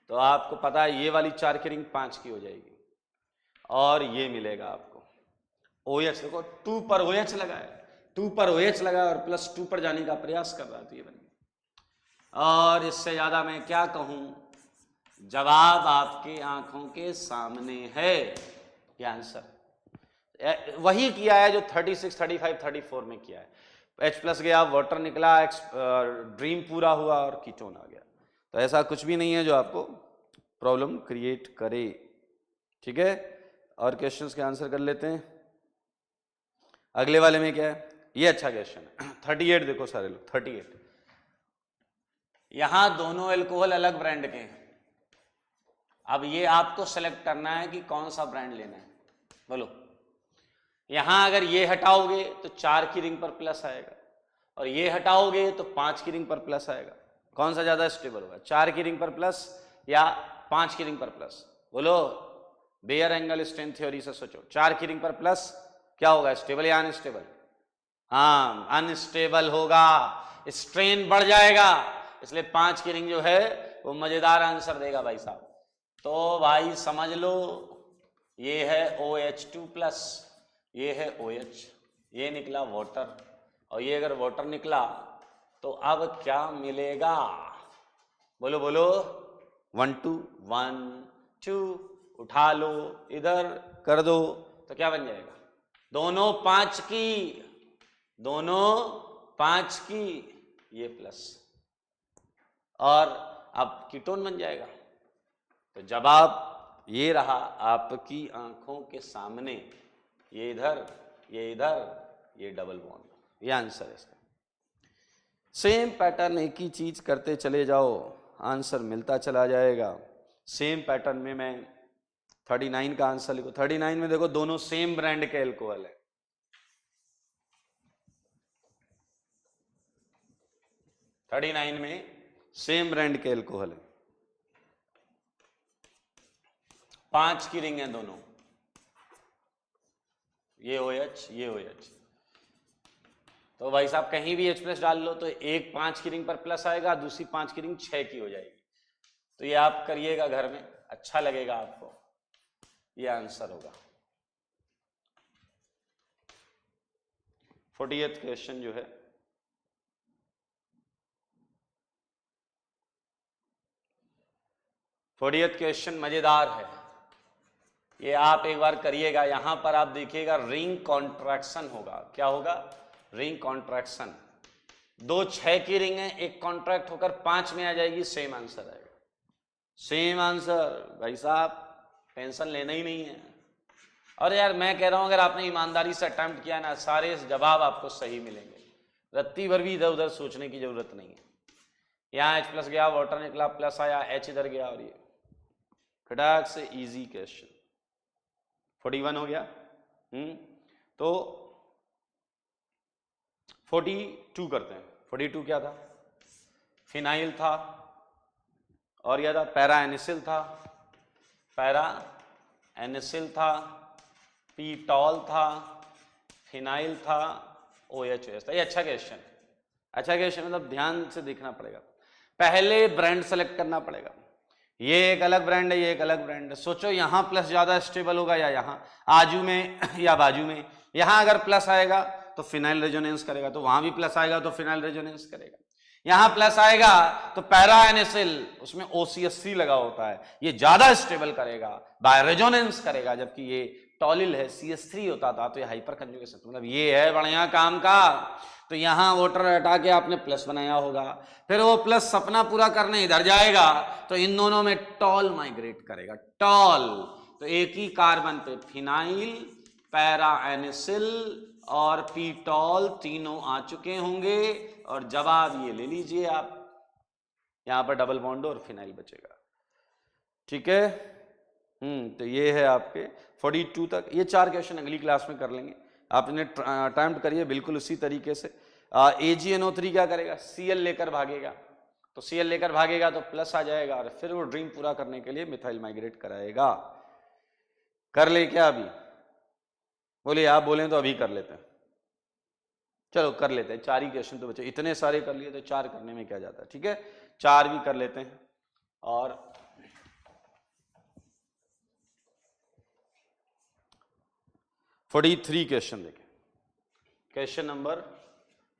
तो आपको पता है ये वाली 4 की रिंग 5 की हो जाएगी, और ये मिलेगा आपको OH। देखो 2 पर OH लगा है, 2 पर OH लगा और +2 पर जाने का प्रयास कर रहा है, तो ये बन गया। और इससे ज्यादा मैं क्या कहूं, जवाब आपके आंखों के सामने है, ये आंसर वही किया है जो 36, 35, 34 में किया है। H+ गया, वाटर निकला, ड्रीम पूरा हुआ और कीटोन आ गया। तो ऐसा कुछ भी नहीं है जो आपको प्रॉब्लम क्रिएट करे, ठीक है। और क्वेश्चंस के आंसर कर लेते हैं। अगले वाले में क्या है, ये अच्छा क्वेश्चन है। 38 देखो सारे लोग, 38 यहां दोनों एल्कोहल अलग ब्रांड के हैं। अब ये आपको सेलेक्ट करना है कि कौन सा ब्रांड लेना है, बोलो। यहां अगर ये हटाओगे तो 4 की रिंग पर प्लस आएगा, और ये हटाओगे तो 5 की रिंग पर प्लस आएगा। कौन सा ज्यादा स्टेबल होगा, 4 की रिंग पर प्लस या 5 की रिंग पर प्लस, बोलो। बेयर एंगल स्ट्रेंथ थ्योरी से सोचो, 4 की रिंग पर प्लस क्या होगा, स्टेबल या अनस्टेबल? हाँ, अनस्टेबल होगा, स्ट्रेन बढ़ जाएगा, इसलिए 5 की रिंग जो है वो मजेदार आंसर देगा भाई साहब। तो भाई समझ लो, ये है OH2+, ये है OH, ये निकला वाटर, और ये अगर वाटर निकला तो अब क्या मिलेगा, बोलो बोलो। 1 2 1 2 उठा लो, इधर कर दो तो क्या बन जाएगा, दोनों 5 की, दोनों 5 की, ये प्लस, और अब कीटोन बन जाएगा। तो जवाब ये रहा आपकी आंखों के सामने, ये इधर, ये इधर, ये डबल बॉन्ड, ये आंसर है इसका। सेम पैटर्न, एक ही चीज करते चले जाओ, आंसर मिलता चला जाएगा। सेम पैटर्न में मैं 39 का आंसर लिखो। 39 में देखो दोनों सेम ब्रांड के एल्कोहल है, में सेम ब्रांड के एल्कोहल है, 5 की रिंग है दोनों, ये OH, ये OH। तो भाई साहब कहीं भी H+ डाल लो तो एक 5 की रिंग पर प्लस आएगा, दूसरी 5 की रिंग 6 की हो जाएगी। तो ये आप करिएगा घर में, अच्छा लगेगा आपको, ये आंसर होगा। 40th क्वेश्चन जो है, क्वेश्चन मजेदार है, ये आप एक बार करिएगा। यहां पर आप देखिएगा रिंग कॉन्ट्रैक्शन होगा, क्या होगा, रिंग कॉन्ट्रैक्शन। 2 6 की रिंग है, एक कॉन्ट्रैक्ट होकर 5 में आ जाएगी, सेम आंसर आएगा, सेम आंसर। भाई साहब टेंशन लेना ही नहीं है। और यार मैं कह रहा हूं अगर आपने ईमानदारी से अटेम्प्ट किया ना, सारे जवाब आपको सही मिलेंगे, रत्ती भर भी इधर उधर सोचने की जरूरत नहीं है। यहाँ H+ गया, वाटर निकला, प्लस आया, H इधर गया, और ये फटाक से इजी क्वेश्चन। 41 हो गया। तो 42 करते हैं। 42 क्या था, फिनाइल था, और यह था पैरा एनिसिल था, पैरा एनिसिल था, पीटॉल था, फिनाइल था, OH था। ये अच्छा क्वेश्चन है, अच्छा क्वेश्चन, मतलब ध्यान से देखना पड़ेगा, पहले ब्रांड सेलेक्ट करना पड़ेगा। ये एक अलग ब्रांड है, ये एक अलग ब्रांड है। सोचो यहाँ प्लस ज्यादा स्टेबल होगा या यहाँ आजू में या बाजू में। यहाँ अगर प्लस आएगा तो फिनाइल रेजोनेंस करेगा, तो वहां भी प्लस आएगा तो फिनाइल रेजोनेंस करेगा। यहां प्लस आएगा तो पैरा एनिसिल, उसमें OCH3 लगा होता है, ये ज्यादा स्टेबल करेगा, बाय रेजोनेंस करेगा, जबकि ये टॉलिल है, CH3 होता था, तो ये हाइपर कंजुगेशन, मतलब ये है बढ़िया काम का। तो यहां वोटर हटा के आपने प्लस बनाया होगा, फिर वो प्लस सपना पूरा करने इधर जाएगा तो इन दोनों में टॉल माइग्रेट करेगा, टॉल। तो एक ही कार्बन पे फिनाइल, पैरा एनिसिल और पीटॉल तीनों आ चुके होंगे, और जवाब ये ले लीजिए आप, यहां पर डबल बॉन्ड और फिनाइल बचेगा। ठीक है, तो ये है आपके 42 तक। ये 4 क्वेश्चन अगली क्लास में कर लेंगे, आपने अटेम्प्ट करिए बिल्कुल उसी तरीके से। AgNO3 क्या करेगा, Cl लेकर भागेगा, तो Cl लेकर भागेगा तो प्लस आ जाएगा, और फिर वो ड्रीम पूरा करने के लिए मिथाइल माइग्रेट कराएगा। कर ले क्या अभी? बोलिए, आप बोले तो अभी कर लेते हैं। चलो कर लेते हैं, 4 ही क्वेश्चन तो बचे, इतने सारे कर लिए तो 4 करने में क्या जाता है। ठीक है, 4 भी कर लेते हैं। और 43 क्वेश्चन देखें, क्वेश्चन नंबर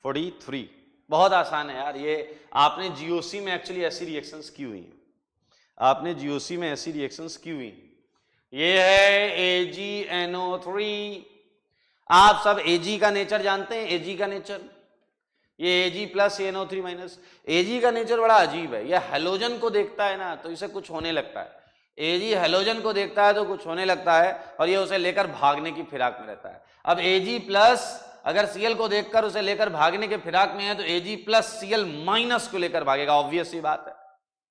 43 बहुत आसान है यार। ये आपने GOC में एक्चुअली ऐसी रिएक्शंस की हुई हैं, आपने GOC में ऐसी रिएक्शंस की हुई। ये है AgNO3। आप सब Ag का नेचर जानते हैं, Ag का नेचर, ये Ag plus NO3 minus. Ag का नेचर बड़ा अजीब है, ये हेलोजन को देखता है ना तो इसे कुछ होने लगता है। Ag हेलोजन को देखता है तो कुछ होने लगता है, और ये उसे लेकर भागने की फिराक में रहता है। अब Ag प्लस अगर Cl को देखकर उसे लेकर भागने के फिराक में है तो Ag प्लस Cl माइनस को लेकर भागेगा, ऑब्वियस सी बात है,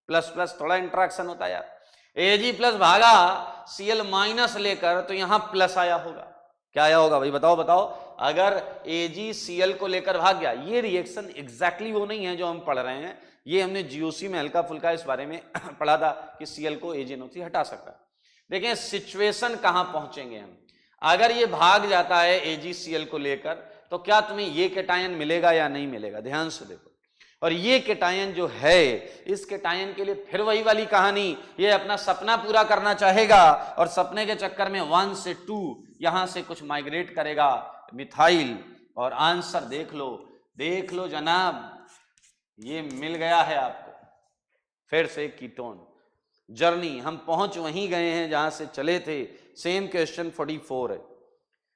प्लस प्लस थोड़ा इंटरेक्शन होता है यार। Ag प्लस भागा Cl माइनस लेकर, तो यहां प्लस आया होगा। क्या आया होगा भाई, बताओ बताओ। अगर AgCl को लेकर भाग गया, ये रिएक्शन एग्जैक्टली वो नहीं है जो हम पढ़ रहे हैं, ये हमने GOC में हल्का फुल्का इस बारे में पढ़ा था कि Cl को AgNO3 हटा सकता है। देखें सिचुएशन कहां पहुंचेंगे हम। अगर ये भाग जाता है AgCl को लेकर, तो क्या तुम्हें ये कैटायन मिलेगा या नहीं मिलेगा, ध्यान से देखो। और ये कैटायन जो है, इस कैटायन के लिए फिर वही वाली कहानी, ये अपना सपना पूरा करना चाहेगा, और सपने के चक्कर में 1 से 2 यहां से कुछ माइग्रेट करेगा मिथाइल, और आंसर देख लो जनाब, ये मिल गया है आपको। फिर से कीटोन जर्नी, हम पहुंच वहीं गए हैं जहां से चले थे। सेम क्वेश्चन 44 है,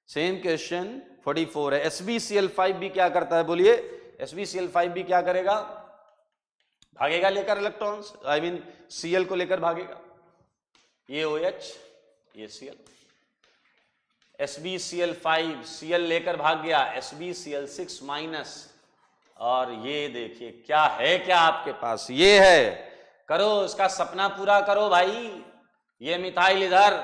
सेम क्वेश्चन 44 है। SbCl5 भी क्या करता है, बोलिए, SbCl5 भी क्या करेगा, भागेगा लेकर इलेक्ट्रॉन्स, आई मीन Cl को लेकर भागेगा। ये OH, ये Cl, SbCl5 Cl लेकर भाग गया, SbCl6 माइनस, और ये देखिए क्या है, क्या आपके पास ये है, करो इसका सपना पूरा करो भाई। ये मिथाइल इधर,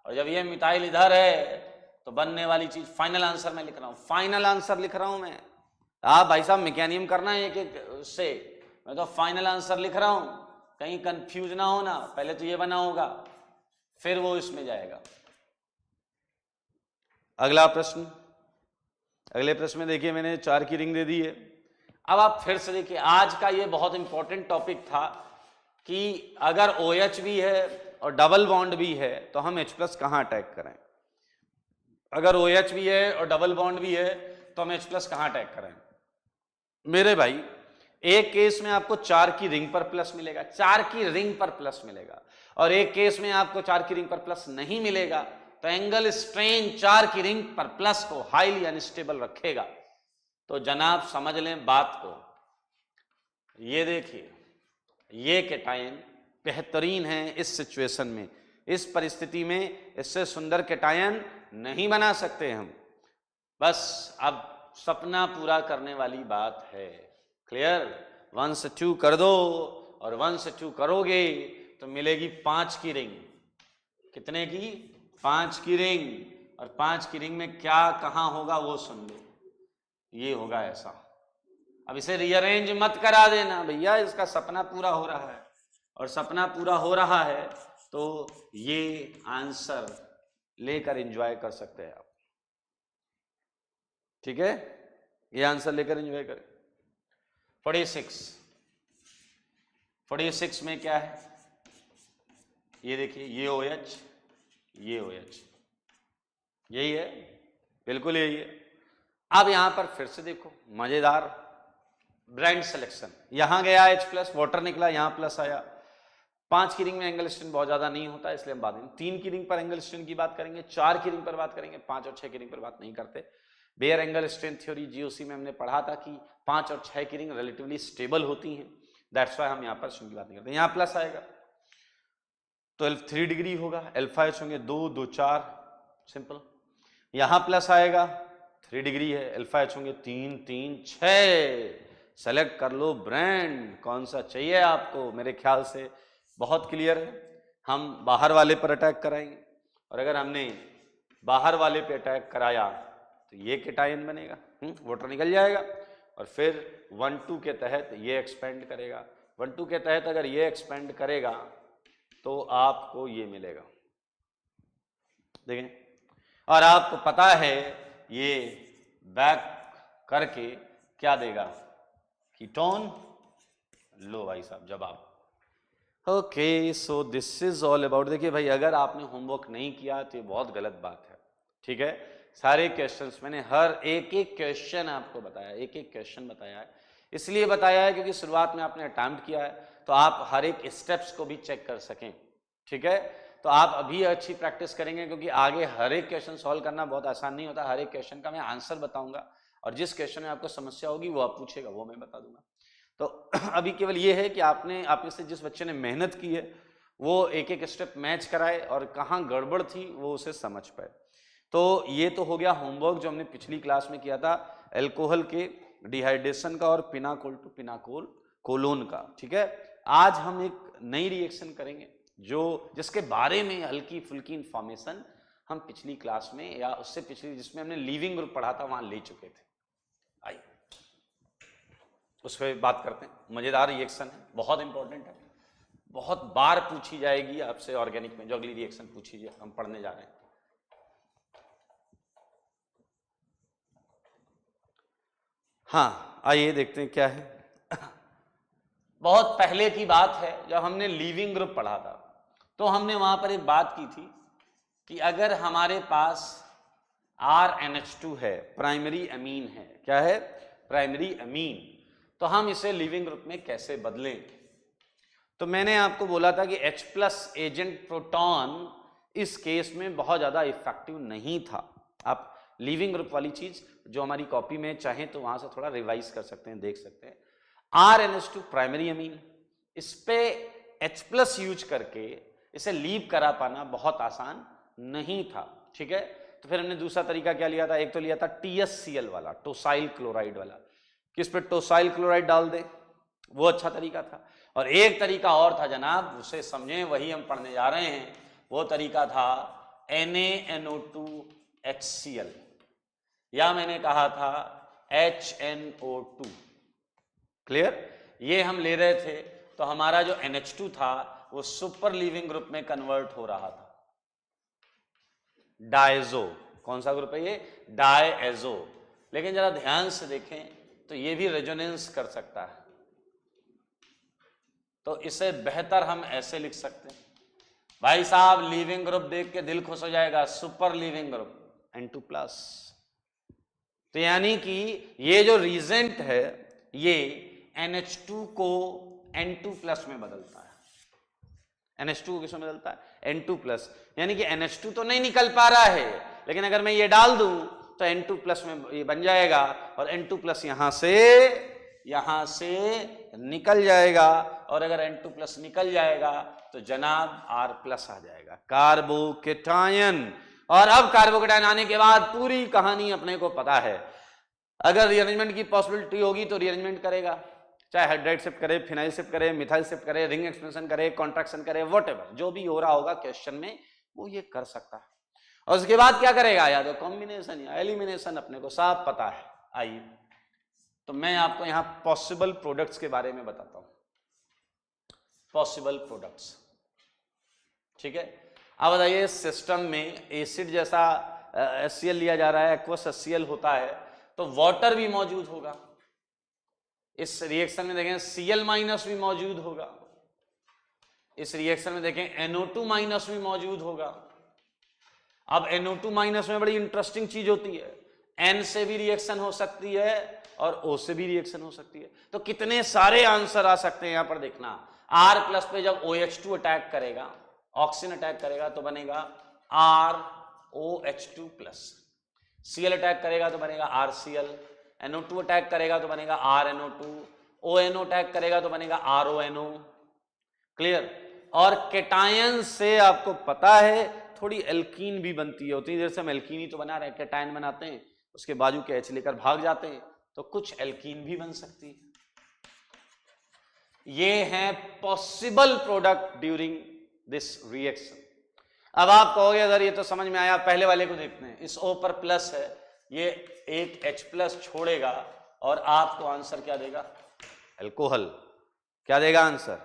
और जब ये मिथाइल इधर है तो बनने वाली चीज, फाइनल आंसर मैं लिख रहा हूं, फाइनल आंसर लिख रहा हूं मैं। आप भाई साहब मैकेनियम करना है एक एक से, मैं तो फाइनल आंसर लिख रहा हूं, कहीं कंफ्यूज ना होना। पहले तो ये बना होगा, फिर वो इसमें जाएगा। अगला प्रश्न, अगले प्रश्न में देखिए मैंने 4 की रिंग दे दी है। अब आप फिर से देखिए, आज का ये बहुत इंपॉर्टेंट टॉपिक था कि अगर OH भी है और डबल बॉन्ड भी है तो हम H+ कहां अटैक करें। अगर OH भी है और डबल बॉन्ड भी है तो हम H+ कहां अटैक करें। मेरे भाई, एक केस में आपको 4 की रिंग पर प्लस मिलेगा, 4 की रिंग पर प्लस मिलेगा, और एक केस में आपको 4 की रिंग पर प्लस नहीं मिलेगा। तो एंगल स्ट्रेन 4 की रिंग पर प्लस को हाईली अनस्टेबल रखेगा। तो जनाब समझ लें बात को, ये देखिए, ये कैटायन बेहतरीन है इस सिचुएशन में, इस परिस्थिति में इससे सुंदर कैटायन नहीं बना सकते हम। बस अब सपना पूरा करने वाली बात है। क्लियर, 1 से 2 कर दो, और 1 से 2 करोगे तो मिलेगी 5 की रिंग। कितने की, 5 की रिंग। और 5 की रिंग में क्या कहां होगा वो सुन लो, ये होगा ऐसा। अब इसे रीअरेंज मत करा देना भैया, इसका सपना पूरा हो रहा है, और सपना पूरा हो रहा है तो ये आंसर लेकर एंजॉय कर सकते हैं आप। ठीक है, ये आंसर लेकर एंजॉय करें। 46 में क्या है, ये देखिए, ये OH, ये OH, यही है, बिल्कुल यही है। अब यहां पर फिर से देखो, मजेदार ब्रांड सिलेक्शन, यहां गया H+, वाटर निकला, यहां प्लस आया। 5 की रिंग में एंगल स्ट्रेंथ बहुत ज्यादा नहीं होता, इसलिए हम बाद में 3 की रिंग पर एंगल स्ट्रेंथ की बात करेंगे, 4 की रिंग पर बात करेंगे, 5 और 6 की रिंग पर बात नहीं करते। Baeyer angle strength theory GOC में हमने पढ़ा था कि 5 और 6 की रिंग रिलेटिवली स्टेबल होती हैं, दैट्स वाई हम यहाँ पर स्ट्रेंथ की बात नहीं करते। यहाँ प्लस आएगा तो 3 डिग्री होगा, अल्फा एच होंगे 2, 2, 4, सिंपल। यहाँ प्लस आएगा, 3 डिग्री है, अल्फा एच होंगे 3, 3, 6। सेलेक्ट कर लो ब्रांड, कौन सा चाहिए आपको। मेरे ख्याल से बहुत क्लियर है। हम बाहर वाले पर अटैक कराएंगे, और अगर हमने बाहर वाले पे अटैक कराया तो ये केटायन बनेगा, वाटर निकल जाएगा, और फिर 1, 2 के तहत ये एक्सपेंड करेगा। 1, 2 के तहत अगर ये एक्सपेंड करेगा तो आपको ये मिलेगा, देखें। और आपको पता है ये बैक करके क्या देगा, कीटोन। लो भाई साहब जवाब। Okay, so this is all about. देखिए भाई, अगर आपने होमवर्क नहीं किया तो ये बहुत गलत बात है, ठीक है। सारे क्वेश्चंस मैंने हर एक क्वेश्चन आपको बताया, एक क्वेश्चन बताया है। इसलिए बताया है क्योंकि शुरुआत में आपने अटेम्प्ट किया है, तो आप हर एक स्टेप्स को भी चेक कर सकें, ठीक है। तो आप अभी अच्छी प्रैक्टिस करेंगे, क्योंकि आगे हर एक क्वेश्चन सॉल्व करना बहुत आसान नहीं होता। हर एक क्वेश्चन का मैं आंसर बताऊंगा, और जिस क्वेश्चन में आपको समस्या होगी वो आप पूछेगा, वो मैं बता दूंगा। तो अभी केवल ये है कि आपने आप में से जिस बच्चे ने मेहनत की है वो एक एक स्टेप मैच कराए, और कहाँ गड़बड़ थी वो उसे समझ पाए। तो ये तो हो गया होमवर्क जो हमने पिछली क्लास में किया था, अल्कोहल के डिहाइड्रेशन का और पिनाकोल टू पिनाकोल कोलोन का, ठीक है। आज हम एक नई रिएक्शन करेंगे जिसके बारे में हल्की फुल्की इंफॉर्मेशन हम पिछली क्लास में या उससे पिछली जिसमें हमने लीविंग ग्रुप पढ़ा था वहां ले चुके थे। आइए उस पर बात करते हैं। मजेदार रिएक्शन है, बहुत इंपॉर्टेंट है, बहुत बार पूछी जाएगी आपसे ऑर्गेनिक में। जो अगली रिएक्शन पूछी हम पढ़ने जा रहे हैं। हाँ, आइए देखते हैं क्या है। बहुत पहले की बात है, जब हमने लीविंग ग्रुप पढ़ा था तो हमने वहां पर एक बात की थी कि अगर हमारे पास RNH2 है, प्राइमरी अमीन है, क्या है, प्राइमरी अमीन, तो हम इसे लीविंग ग्रुप में कैसे बदलें। तो मैंने आपको बोला था कि H+ एजेंट प्रोटॉन इस केस में बहुत ज्यादा इफेक्टिव नहीं था। आप लीविंग ग्रुप वाली चीज जो हमारी कॉपी में चाहें तो वहां से थोड़ा रिवाइज कर सकते हैं, देख सकते हैं। RNH2 प्राइमरी अमीन, इस पे H+ यूज करके इसे लीव करा पाना बहुत आसान नहीं था, ठीक है। तो फिर हमने दूसरा तरीका क्या लिया था, एक तो लिया था TSCl वाला, टोसाइल क्लोराइड वाला, किस पे टोसाइल क्लोराइड डाल दे, वो अच्छा तरीका था। और एक तरीका और था जनाब, उसे समझें, वही हम पढ़ने जा रहे हैं। वो तरीका था NaNO2HCl, या मैंने कहा था HNO2। क्लियर, ये हम ले रहे थे तो हमारा जो NH2 था वो सुपर लीविंग ग्रुप में कन्वर्ट हो रहा था, डायजो। कौन सा ग्रुप है ये, डायएजो। लेकिन जरा ध्यान से देखें तो ये भी रेजोनेंस कर सकता है, तो इसे बेहतर हम ऐसे लिख सकते हैं। भाई साहब लीविंग ग्रुप देख के दिल खुश हो जाएगा, सुपर लीविंग ग्रुप N2+। तो यानी कि ये जो रीजेंट है ये NH2 को N2+ में बदलता है। NH2 को किसमें बदलता है, N2+। यानी कि NH2 तो नहीं निकल पा रहा है, लेकिन अगर मैं ये डाल दूं तो N2+ में ये बन जाएगा, और N2+ यहां से निकल जाएगा, और अगर N2+ निकल जाएगा तो जनाब R+ आ जाएगा, कार्बोकेटायन। और अब कार्बोकेटायन आने के बाद पूरी कहानी अपने को पता है। अगर रीअरेंजमेंट की पॉसिबिलिटी होगी तो रीअरेंजमेंट करेगा, चाहे हाइड्राइड शिफ्ट करे, फिनाइल शिफ्ट करे, मिथाइल शिफ्ट करे, रिंग एक्सपेंशन करे, कॉन्ट्रैक्शन करे, व्हाटएवर जो भी हो रहा होगा क्वेश्चन में वो ये कर सकता है। और उसके बाद क्या करेगा, या तो कॉम्बिनेशन या एलिमिनेशन, अपने को साफ पता है। आइए तो मैं आपको यहां पॉसिबल प्रोडक्ट्स के बारे में बताता हूं, पॉसिबल प्रोडक्ट्स, ठीक है। अब बताइए, सिस्टम में एसिड जैसा HCl लिया जा रहा है, एक्वस HCl होता है, तो वाटर भी मौजूद होगा इस रिएक्शन में। देखें Cl- भी मौजूद होगा, इस रिएक्शन में देखें NO2 माइनस भी मौजूद होगा। अब NO2 माइनस में बड़ी इंटरेस्टिंग चीज होती है, N से भी रिएक्शन हो सकती है और O से भी रिएक्शन हो सकती है। तो कितने सारे आंसर आ सकते हैं यहां पर देखना। R प्लस पे जब OH2 अटैक करेगा, ऑक्सीजन अटैक करेगा तो बनेगा ROH2 प्लस, Cl अटैक करेगा तो बनेगा RCl, NO2 अटैक करेगा तो बनेगा RNO2, ONO अटैक करेगा तो बनेगा RONO। क्लियर। और केटायन से आपको पता है थोड़ी एल्कीन भी बनती है, होती है, जैसे हम एल्कीन ही तो बना रहे हैं, केटायन बनाते हैं उसके बाजू के H लेकर भाग जाते हैं, तो कुछ एल्कीन भी बन सकती है। ये हैं possible product during this reaction. अब आप कहोगे अगर ये तो समझ में आया, पहले वाले को देखते हैं। इस O पर प्लस है, ये एक H प्लस छोड़ेगा और आपको आंसर क्या देगा? एल्कोहल। क्या देगा आंसर?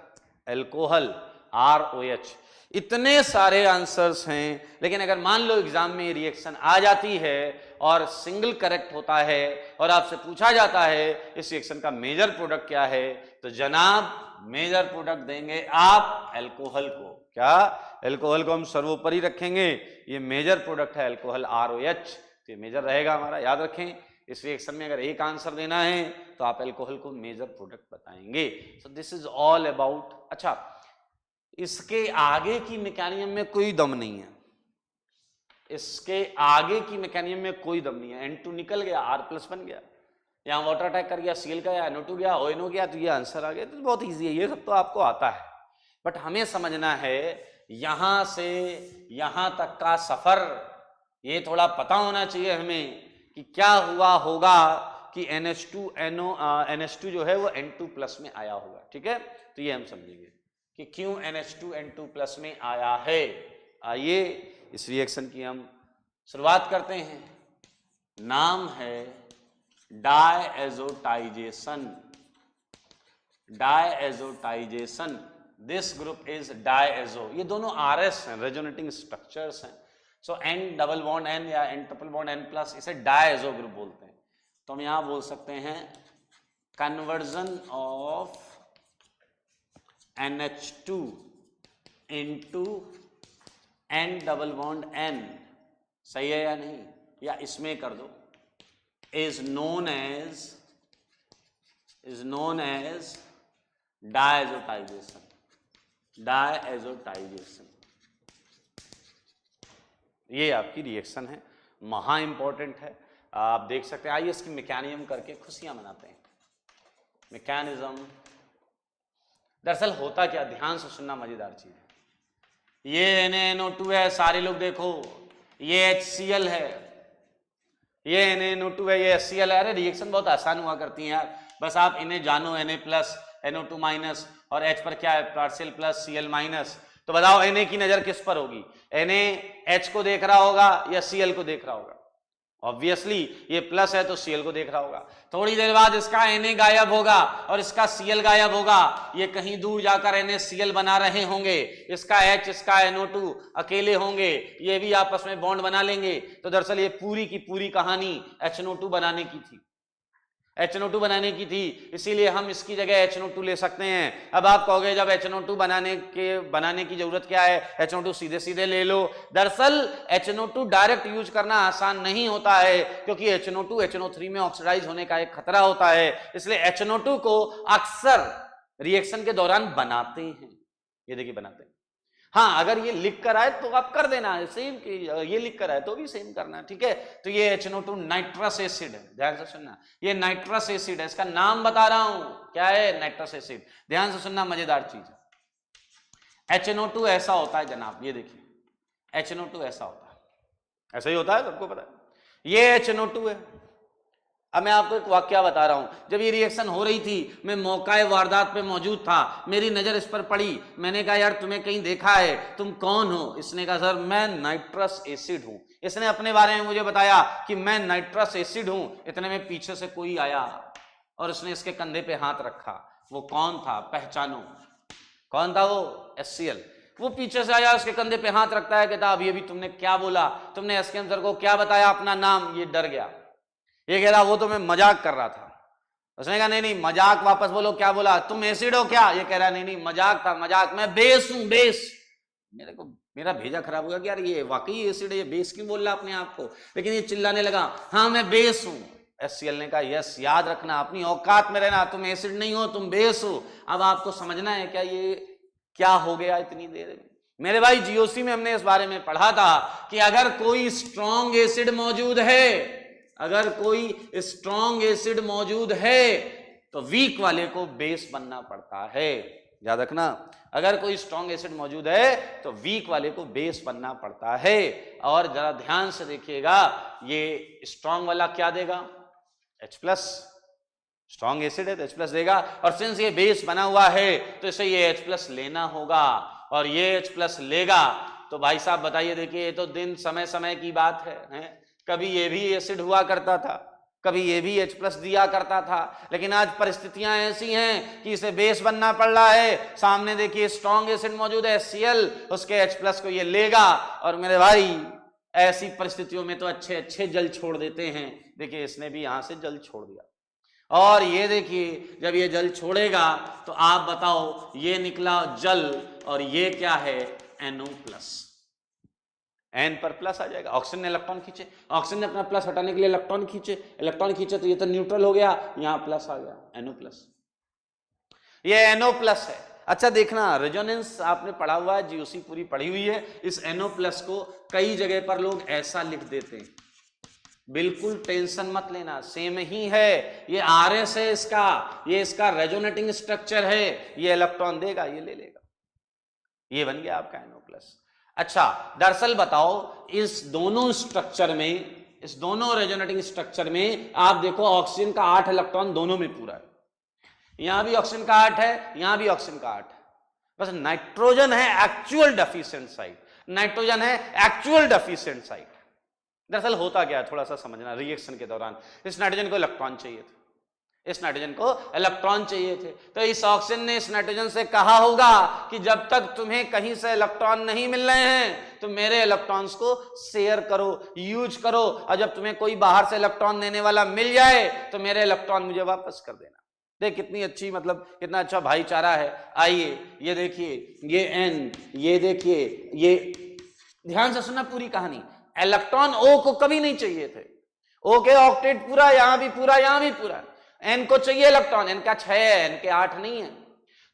Alcohol, ROH। इतने सारे आंसर्स हैं, लेकिन अगर मान लो एग्जाम में रिएक्शन आ जाती है और सिंगल करेक्ट होता है और आपसे पूछा जाता है इस रिएक्शन का मेजर प्रोडक्ट क्या है, तो जनाब मेजर प्रोडक्ट देंगे आप एल्कोहल को। क्या? एल्कोहल को हम सर्वोपरि रखेंगे। ये मेजर प्रोडक्ट है एल्कोहल, ROH, तो ये मेजर रहेगा हमारा, याद रखें। इस रिएक्शन में अगर एक आंसर देना है तो आप एल्कोहल को मेजर प्रोडक्ट बताएंगे। सो दिस इज ऑल अबाउट। अच्छा, इसके आगे की मैकेनिज्म में कोई दम नहीं है, इसके आगे की मैकेनिज्म में कोई दम नहीं है। N2 निकल गया, R प्लस बन गया, यहाँ वाटर अटैक कर गया, Cl गया, NO2 गया, ONO गया, तो ये आंसर आ गया। तो बहुत ईजी है, ये सब तो आपको आता है, बट हमें समझना है यहां से यहां तक का सफर, ये थोड़ा पता होना चाहिए हमें कि क्या हुआ होगा कि NH2 जो है वो N2 प्लस में आया होगा। ठीक है, तो ये हम समझेंगे कि क्यों NH2 N2 प्लस में आया है। आइए इस रिएक्शन की हम शुरुआत करते हैं। नाम है डायएज़ोटाइजेशन। डायएज़ोटाइजेशन, दिस ग्रुप इज डायएज़ो। ये दोनों RS हैं, रेजोनेटिंग स्ट्रक्चर्स हैं। सो N डबल बॉन्ड N या N triple bond N plus, इसे डायएज़ो ग्रुप बोलते हैं। तो हम यहां बोल सकते हैं conversion of NH2 into N double bond N, सही है या नहीं? या इसमें कर दो, इज नोन एज डायएज़ोटाइजेशन। डायएज़ोटाइजेशन ये आपकी रिएक्शन है, महा इंपॉर्टेंट है, आप देख सकते हैं। आइए इसकी मैकेनिज्म करके खुशियां मनाते हैं। मैकेनिज्म दरअसल होता क्या, ध्यान से सुनना, मजेदार चीज है। ये NaNO2 है, सारे लोग देखो, ये HCl है, ये NaNO2 है, ये HCl है। अरे रिएक्शन बहुत आसान हुआ करती है यार, बस आप इन्हें जानो, Na प्लस NO2 माइनस और H पर क्या है, पार्शियल प्लस Cl माइनस। तो बताओ Na की नजर किस पर होगी? Na H को देख रहा होगा या Cl को देख रहा होगा? ऑब्वियसली ये प्लस है तो Cl को देख रहा होगा। थोड़ी देर बाद इसका Na गायब होगा और इसका Cl गायब होगा, ये कहीं दूर जाकर NaCl बना रहे होंगे, इसका H इसका NO2 अकेले होंगे, ये भी आपस में बॉन्ड बना लेंगे। तो दरअसल ये पूरी की पूरी कहानी HNO2 बनाने की थी, HNO2 बनाने की थी, इसीलिए हम इसकी जगह HNO2 ले सकते हैं। अब आप कहोगे जब HNO2 बनाने की जरूरत क्या है, HNO2 सीधे सीधे ले लो। दरअसल HNO2 डायरेक्ट यूज करना आसान नहीं होता है, क्योंकि HNO2 HNO3 में ऑक्सीडाइज होने का एक खतरा होता है, इसलिए HNO2 को अक्सर रिएक्शन के दौरान बनाते हैं। ये देखिए बनाते हैं। हाँ, अगर ये लिख कर आए तो आप कर देना सेम, ये लिख कर आए तो भी सेम करना, ठीक है। तो ये HNO2 नाइट्रस एसिड है, ध्यान से सुनना, ये नाइट्रस एसिड है, इसका नाम बता रहा हूं क्या है, नाइट्रस एसिड। ध्यान से सुनना, मजेदार चीज है। HNO2 ऐसा होता है जनाब, ये देखिए HNO2 ऐसा होता है, ऐसा ही होता है, सबको पता है। ये HNO2 है। अब मैं आपको एक वाकया बता रहा हूं, जब ये रिएक्शन हो रही थी मैं मौका वारदात पे मौजूद था, मेरी नजर इस पर पड़ी, मैंने कहा यार तुम्हें कहीं देखा है, तुम कौन हो? इसने कहा सर मैं नाइट्रस एसिड हूं। इसने अपने बारे में मुझे बताया कि मैं नाइट्रस एसिड हूं। इतने में पीछे से कोई आया और उसने इसके कंधे पे हाथ रखा। वो कौन था, पहचानो। कौन था वो? HCl। वो पीछे से आया, उसके कंधे पे हाथ रखता है, कहता अभी तुमने क्या बोला, तुमने SKM सर को क्या बताया अपना नाम? ये डर गया, ये कह रहा वो तो मैं मजाक कर रहा था। उसने कहा नहीं नहीं मजाक, वापस बोलो क्या बोला, तुम एसिड हो क्या? ये कह रहा नहीं नहीं मजाक था मजाक, मैं बेस हूं बेस। मेरे को मेरा भेजा खराब हो गया कि यार ये वाकई एसिड है, ये बेस क्यों बोल रहा अपने आप को। लेकिन ये चिल्लाने लगा हाँ मैं बेस हूं। HCl ने कहा यस, याद रखना अपनी औकात में रहना, तुम एसिड नहीं हो तुम बेस हो। अब आपको समझना है क्या ये क्या हो गया इतनी देर में। मेरे भाई GOC में हमने इस बारे में पढ़ा था कि अगर कोई स्ट्रॉन्ग एसिड मौजूद है, अगर कोई स्ट्रॉन्ग एसिड मौजूद है तो वीक वाले को बेस बनना पड़ता है। याद रखना, अगर कोई स्ट्रॉन्ग एसिड मौजूद है तो वीक वाले को बेस बनना पड़ता है। और जरा ध्यान से देखिएगा, ये स्ट्रॉन्ग वाला क्या देगा? H+। स्ट्रॉन्ग एसिड है तो H+ देगा, और सिंस ये बेस बना हुआ है तो इसे ये H+ लेना होगा, और ये H+ लेगा। तो भाई साहब बताइए, देखिए ये तो दिन समय समय की बात है? कभी ये भी एसिड हुआ करता था, कभी ये भी H+ दिया करता था, लेकिन आज परिस्थितियां ऐसी हैं कि इसे बेस बनना पड़ रहा है। सामने देखिए स्ट्रॉन्ग एसिड मौजूद है HCl, उसके H+ को ये लेगा। और मेरे भाई ऐसी परिस्थितियों में तो अच्छे अच्छे जल छोड़ देते हैं। देखिए इसने भी यहां से जल छोड़ दिया, और ये देखिए जब ये जल छोड़ेगा तो आप बताओ ये निकला जल, और ये क्या है? NO+। N पर प्लस आ जाएगा, ऑक्सीजन ने इलेक्ट्रॉन खींचे, ऑक्सीजन ने अपना प्लस हटाने के लिए इलेक्ट्रॉन खींचे, इलेक्ट्रॉन खींचे तो ये तो न्यूट्रल हो गया, यहां प्लस आ गया NO+। ये NO+ है। अच्छा देखना, रेजोनेंस आपने पढ़ा हुआ है, GOC पूरी पढ़ी हुई है। इस NO+ को कई जगह पर लोग ऐसा लिख देते हैं, बिल्कुल टेंशन मत लेना, सेम ही है। ये RS है इसका, ये इसका रेजोनेटिंग स्ट्रक्चर है, ये इलेक्ट्रॉन देगा ये ले लेगा, ये बन गया आपका NO+। अच्छा दरअसल बताओ इस दोनों स्ट्रक्चर में, इस दोनों रेजोनेटिंग स्ट्रक्चर में आप देखो ऑक्सीजन का 8 इलेक्ट्रॉन दोनों में पूरा है, यहां भी ऑक्सीजन का 8 है, यहां भी ऑक्सीजन का 8 है। बस नाइट्रोजन है एक्चुअल डेफिशिएंट साइट, नाइट्रोजन है एक्चुअल डेफिशिएंट साइट। दरअसल होता क्या है थोड़ा सा समझना, रिएक्शन के दौरान इस नाइट्रोजन को इलेक्ट्रॉन चाहिए थे, इस नाइट्रोजन को इलेक्ट्रॉन चाहिए थे, तो इस ऑक्सीजन ने इस नाइट्रोजन से कहा होगा कि जब तक तुम्हें कहीं से इलेक्ट्रॉन नहीं मिल रहे हैं तो मेरे इलेक्ट्रॉन्स को शेयर करो, यूज करो, और जब तुम्हें कोई बाहर से इलेक्ट्रॉन देने वाला मिल जाए तो मेरे इलेक्ट्रॉन मुझे वापस कर देना। देख कितनी अच्छी, मतलब कितना अच्छा भाईचारा है। आइए ये देखिए, ये N, ये देखिए, ये ध्यान से सुनना पूरी कहानी। इलेक्ट्रॉन O को कभी नहीं चाहिए थे, O के ऑक्टेट पूरा, यहां भी पूरा, यहां भी पूरा। N को चाहिए इलेक्ट्रॉन, N का 6 है, N के 8 नहीं है।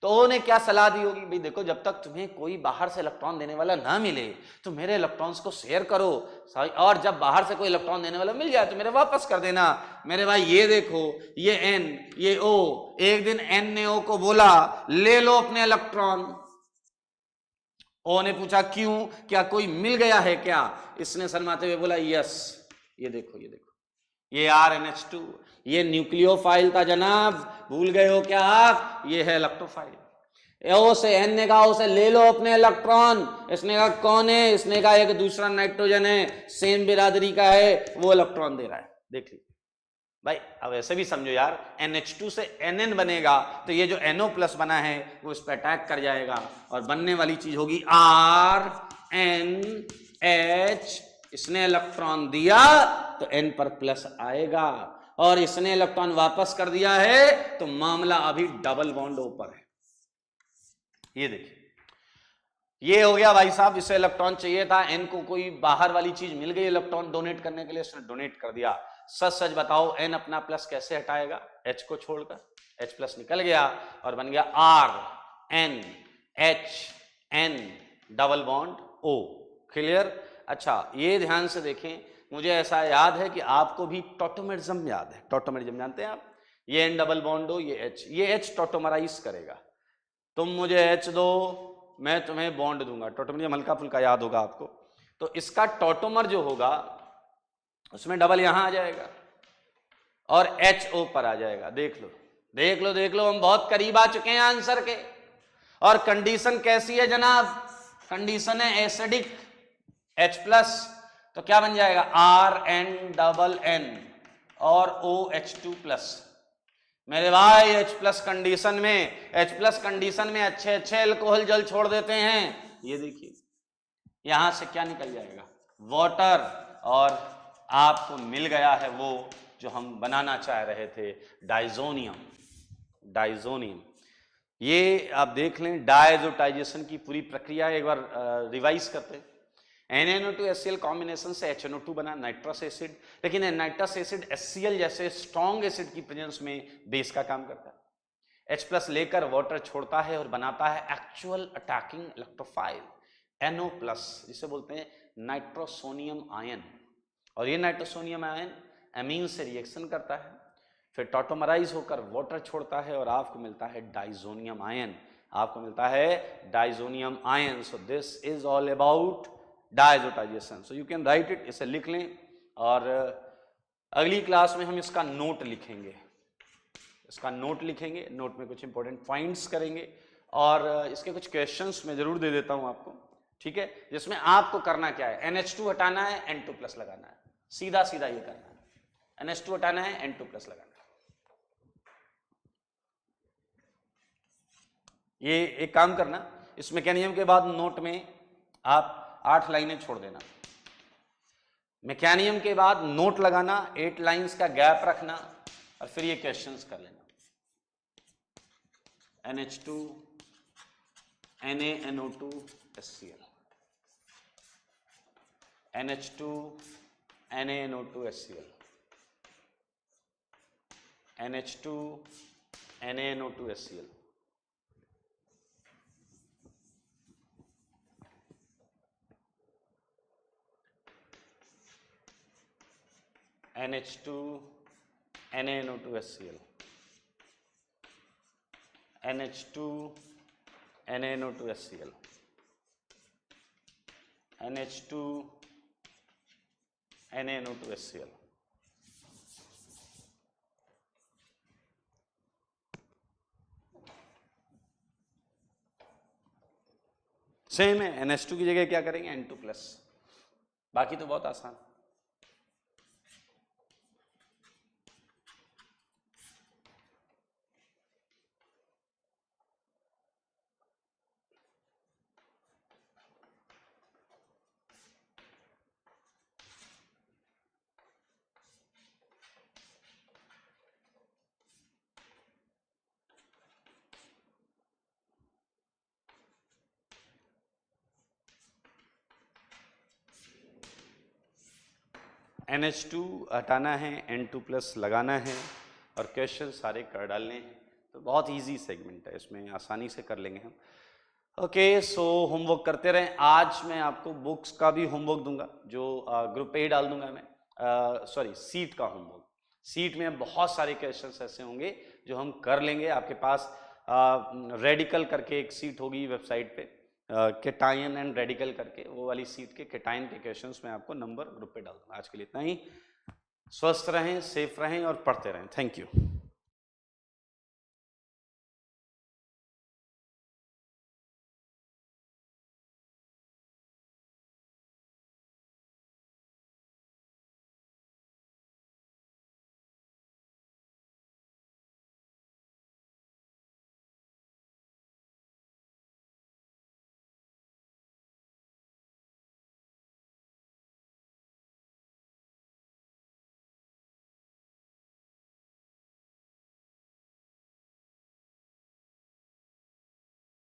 तो O ने क्या सलाह दी होगी, भाई देखो जब तक तुम्हें कोई बाहर से इलेक्ट्रॉन देने वाला ना मिले तो मेरे इलेक्ट्रॉन्स को शेयर करो, और जब बाहर से कोई इलेक्ट्रॉन देने वाला मिल जाए तो मेरे वापस कर देना। मेरे भाई ये देखो, ये N, ये O, एक दिन N ने O को बोला ले लो अपने इलेक्ट्रॉन। O ने पूछा क्यों, क्या कोई मिल गया है क्या? इसने शर्माते हुए बोला यस। ये देखो, ये देखो, ये RNH2, ये न्यूक्लियोफाइल था जनाब, भूल गए हो क्या आप? ये है इलेक्ट्रोफाइल। O से N ने कहा उसे ले लो अपने इलेक्ट्रॉन, इसने कहा कौन है? इसने कहा एक दूसरा नाइट्रोजन है, सेम बिरादरी का है, वो इलेक्ट्रॉन दे रहा है। देख लीजिए भाई, अब ऐसे भी समझो यार, NH2 से NN बनेगा तो ये जो NO+ बना है वो इस पर अटैक कर जाएगा और बनने वाली चीज होगी RNH। इसने इलेक्ट्रॉन दिया तो N पर प्लस आएगा, और इसने इलेक्ट्रॉन वापस कर दिया है तो मामला अभी डबल बॉन्ड ऊपर है। ये देखिए, ये हो गया भाई साहब, इसे इलेक्ट्रॉन चाहिए था, N को कोई बाहर वाली चीज मिल गई इलेक्ट्रॉन डोनेट करने के लिए, इसने डोनेट कर दिया। सच सच बताओ N अपना प्लस कैसे हटाएगा? H को छोड़कर H+ निकल गया और बन गया RNH, double bond O। Clear? अच्छा ये ध्यान से देखें, मुझे ऐसा याद है कि आपको भी टॉटोमेरिज्म याद है। टॉटोमेरिज्म जानते हैं आप? ये N डबल बॉन्ड O, ये H टॉटोमराइज करेगा। तुम मुझे H दो, मैं तुम्हें बॉन्ड दूंगा। टॉटोमेरिज्म हल्का फुल्का याद होगा आपको। तो इसका टॉटोमर जो होगा उसमें डबल यहां आ जाएगा और HO पर आ जाएगा। देख लो देख लो देख लो, हम बहुत करीब आ चुके हैं आंसर के। और कंडीशन कैसी है जनाब? कंडीशन है एसिडिक H+, तो क्या बन जाएगा? RN और OH2+। मेरे भाई H+ कंडीशन में अच्छे अच्छे अल्कोहल जल छोड़ देते हैं। ये देखिए यहां से क्या निकल जाएगा? वाटर, और आपको मिल गया है वो जो हम बनाना चाह रहे थे, डाइजोनियम। डाइजोनियम, ये आप देख लें, डायजोटाइजेशन की पूरी प्रक्रिया एक बार रिवाइज करते हैं। NaNO2HCl कॉम्बिनेशन से HNO2 बना, नाइट्रस एसिड, लेकिन नाइट्रस एसिड HCl जैसे स्ट्रॉन्ग एसिड की प्रेजेंस में बेस का काम करता है। H+ लेकर वाटर छोड़ता है और बनाता है एक्चुअल अटैकिंग इलेक्ट्रोफाइल NO+, जिसे बोलते हैं नाइट्रोसोनियम आयन। और ये नाइट्रोसोनियम आयन एमीन से रिएक्शन करता है, फिर टॉटोमराइज होकर वाटर छोड़ता है और आपको मिलता है डाइजोनियम आयन। आपको मिलता है diazonium ion. So this is all about डायजोटाइजेशन। So you can write it, इसे लिख लें और अगली क्लास में हम इसका नोट लिखेंगे। इसका नोट लिखेंगे, नोट में कुछ इंपॉर्टेंट पॉइंट्स करेंगे और इसके कुछ क्वेश्चंस मैं जरूर दे देता हूं आपको, ठीक है, जिसमें आपको करना क्या है, NH2 हटाना है, N2+ लगाना है, सीधा सीधा ये करना है। NH2 हटाना है, N2+ लगाना है। ये एक काम करना, इस मैकेनिज्म के बाद नोट में आप 8 लाइनें छोड़ देना। मैकेनिज्म के बाद नोट लगाना, 8 लाइंस का गैप रखना और फिर ये क्वेश्चंस कर लेना। NH2 NaNO2 HCl, NH2 NaNO2 HCl, NH2 NaNO2 HCl, NH2 NaNO2 HCl, NH2 NaNO2 HCl, NH2 NaNO2 HCl, same है। NH2 की जगह क्या करेंगे, N2+। बाकी तो बहुत आसान। NH2 हटाना है, N2+ लगाना है और क्वेश्चन सारे कर डालने हैं। तो बहुत इजी सेगमेंट है, इसमें आसानी से कर लेंगे हम। ओके, सो होमवर्क करते रहें। आज मैं आपको बुक्स का भी होमवर्क दूंगा, जो ग्रुप पे ही डाल दूंगा मैं, सॉरी सीट का होमवर्क। सीट में बहुत सारे क्वेश्चंस ऐसे होंगे जो हम कर लेंगे। आपके पास रेडिकल करके एक सीट होगी वेबसाइट पे, केटायन एंड रेडिकल करके, वो वाली सीट के केटायन के क्वेश्चंस में आपको नंबर ग्रुप पे डाल दूंगा। आज के लिए इतना ही। स्वस्थ रहें, सेफ रहें और पढ़ते रहें। Thank you.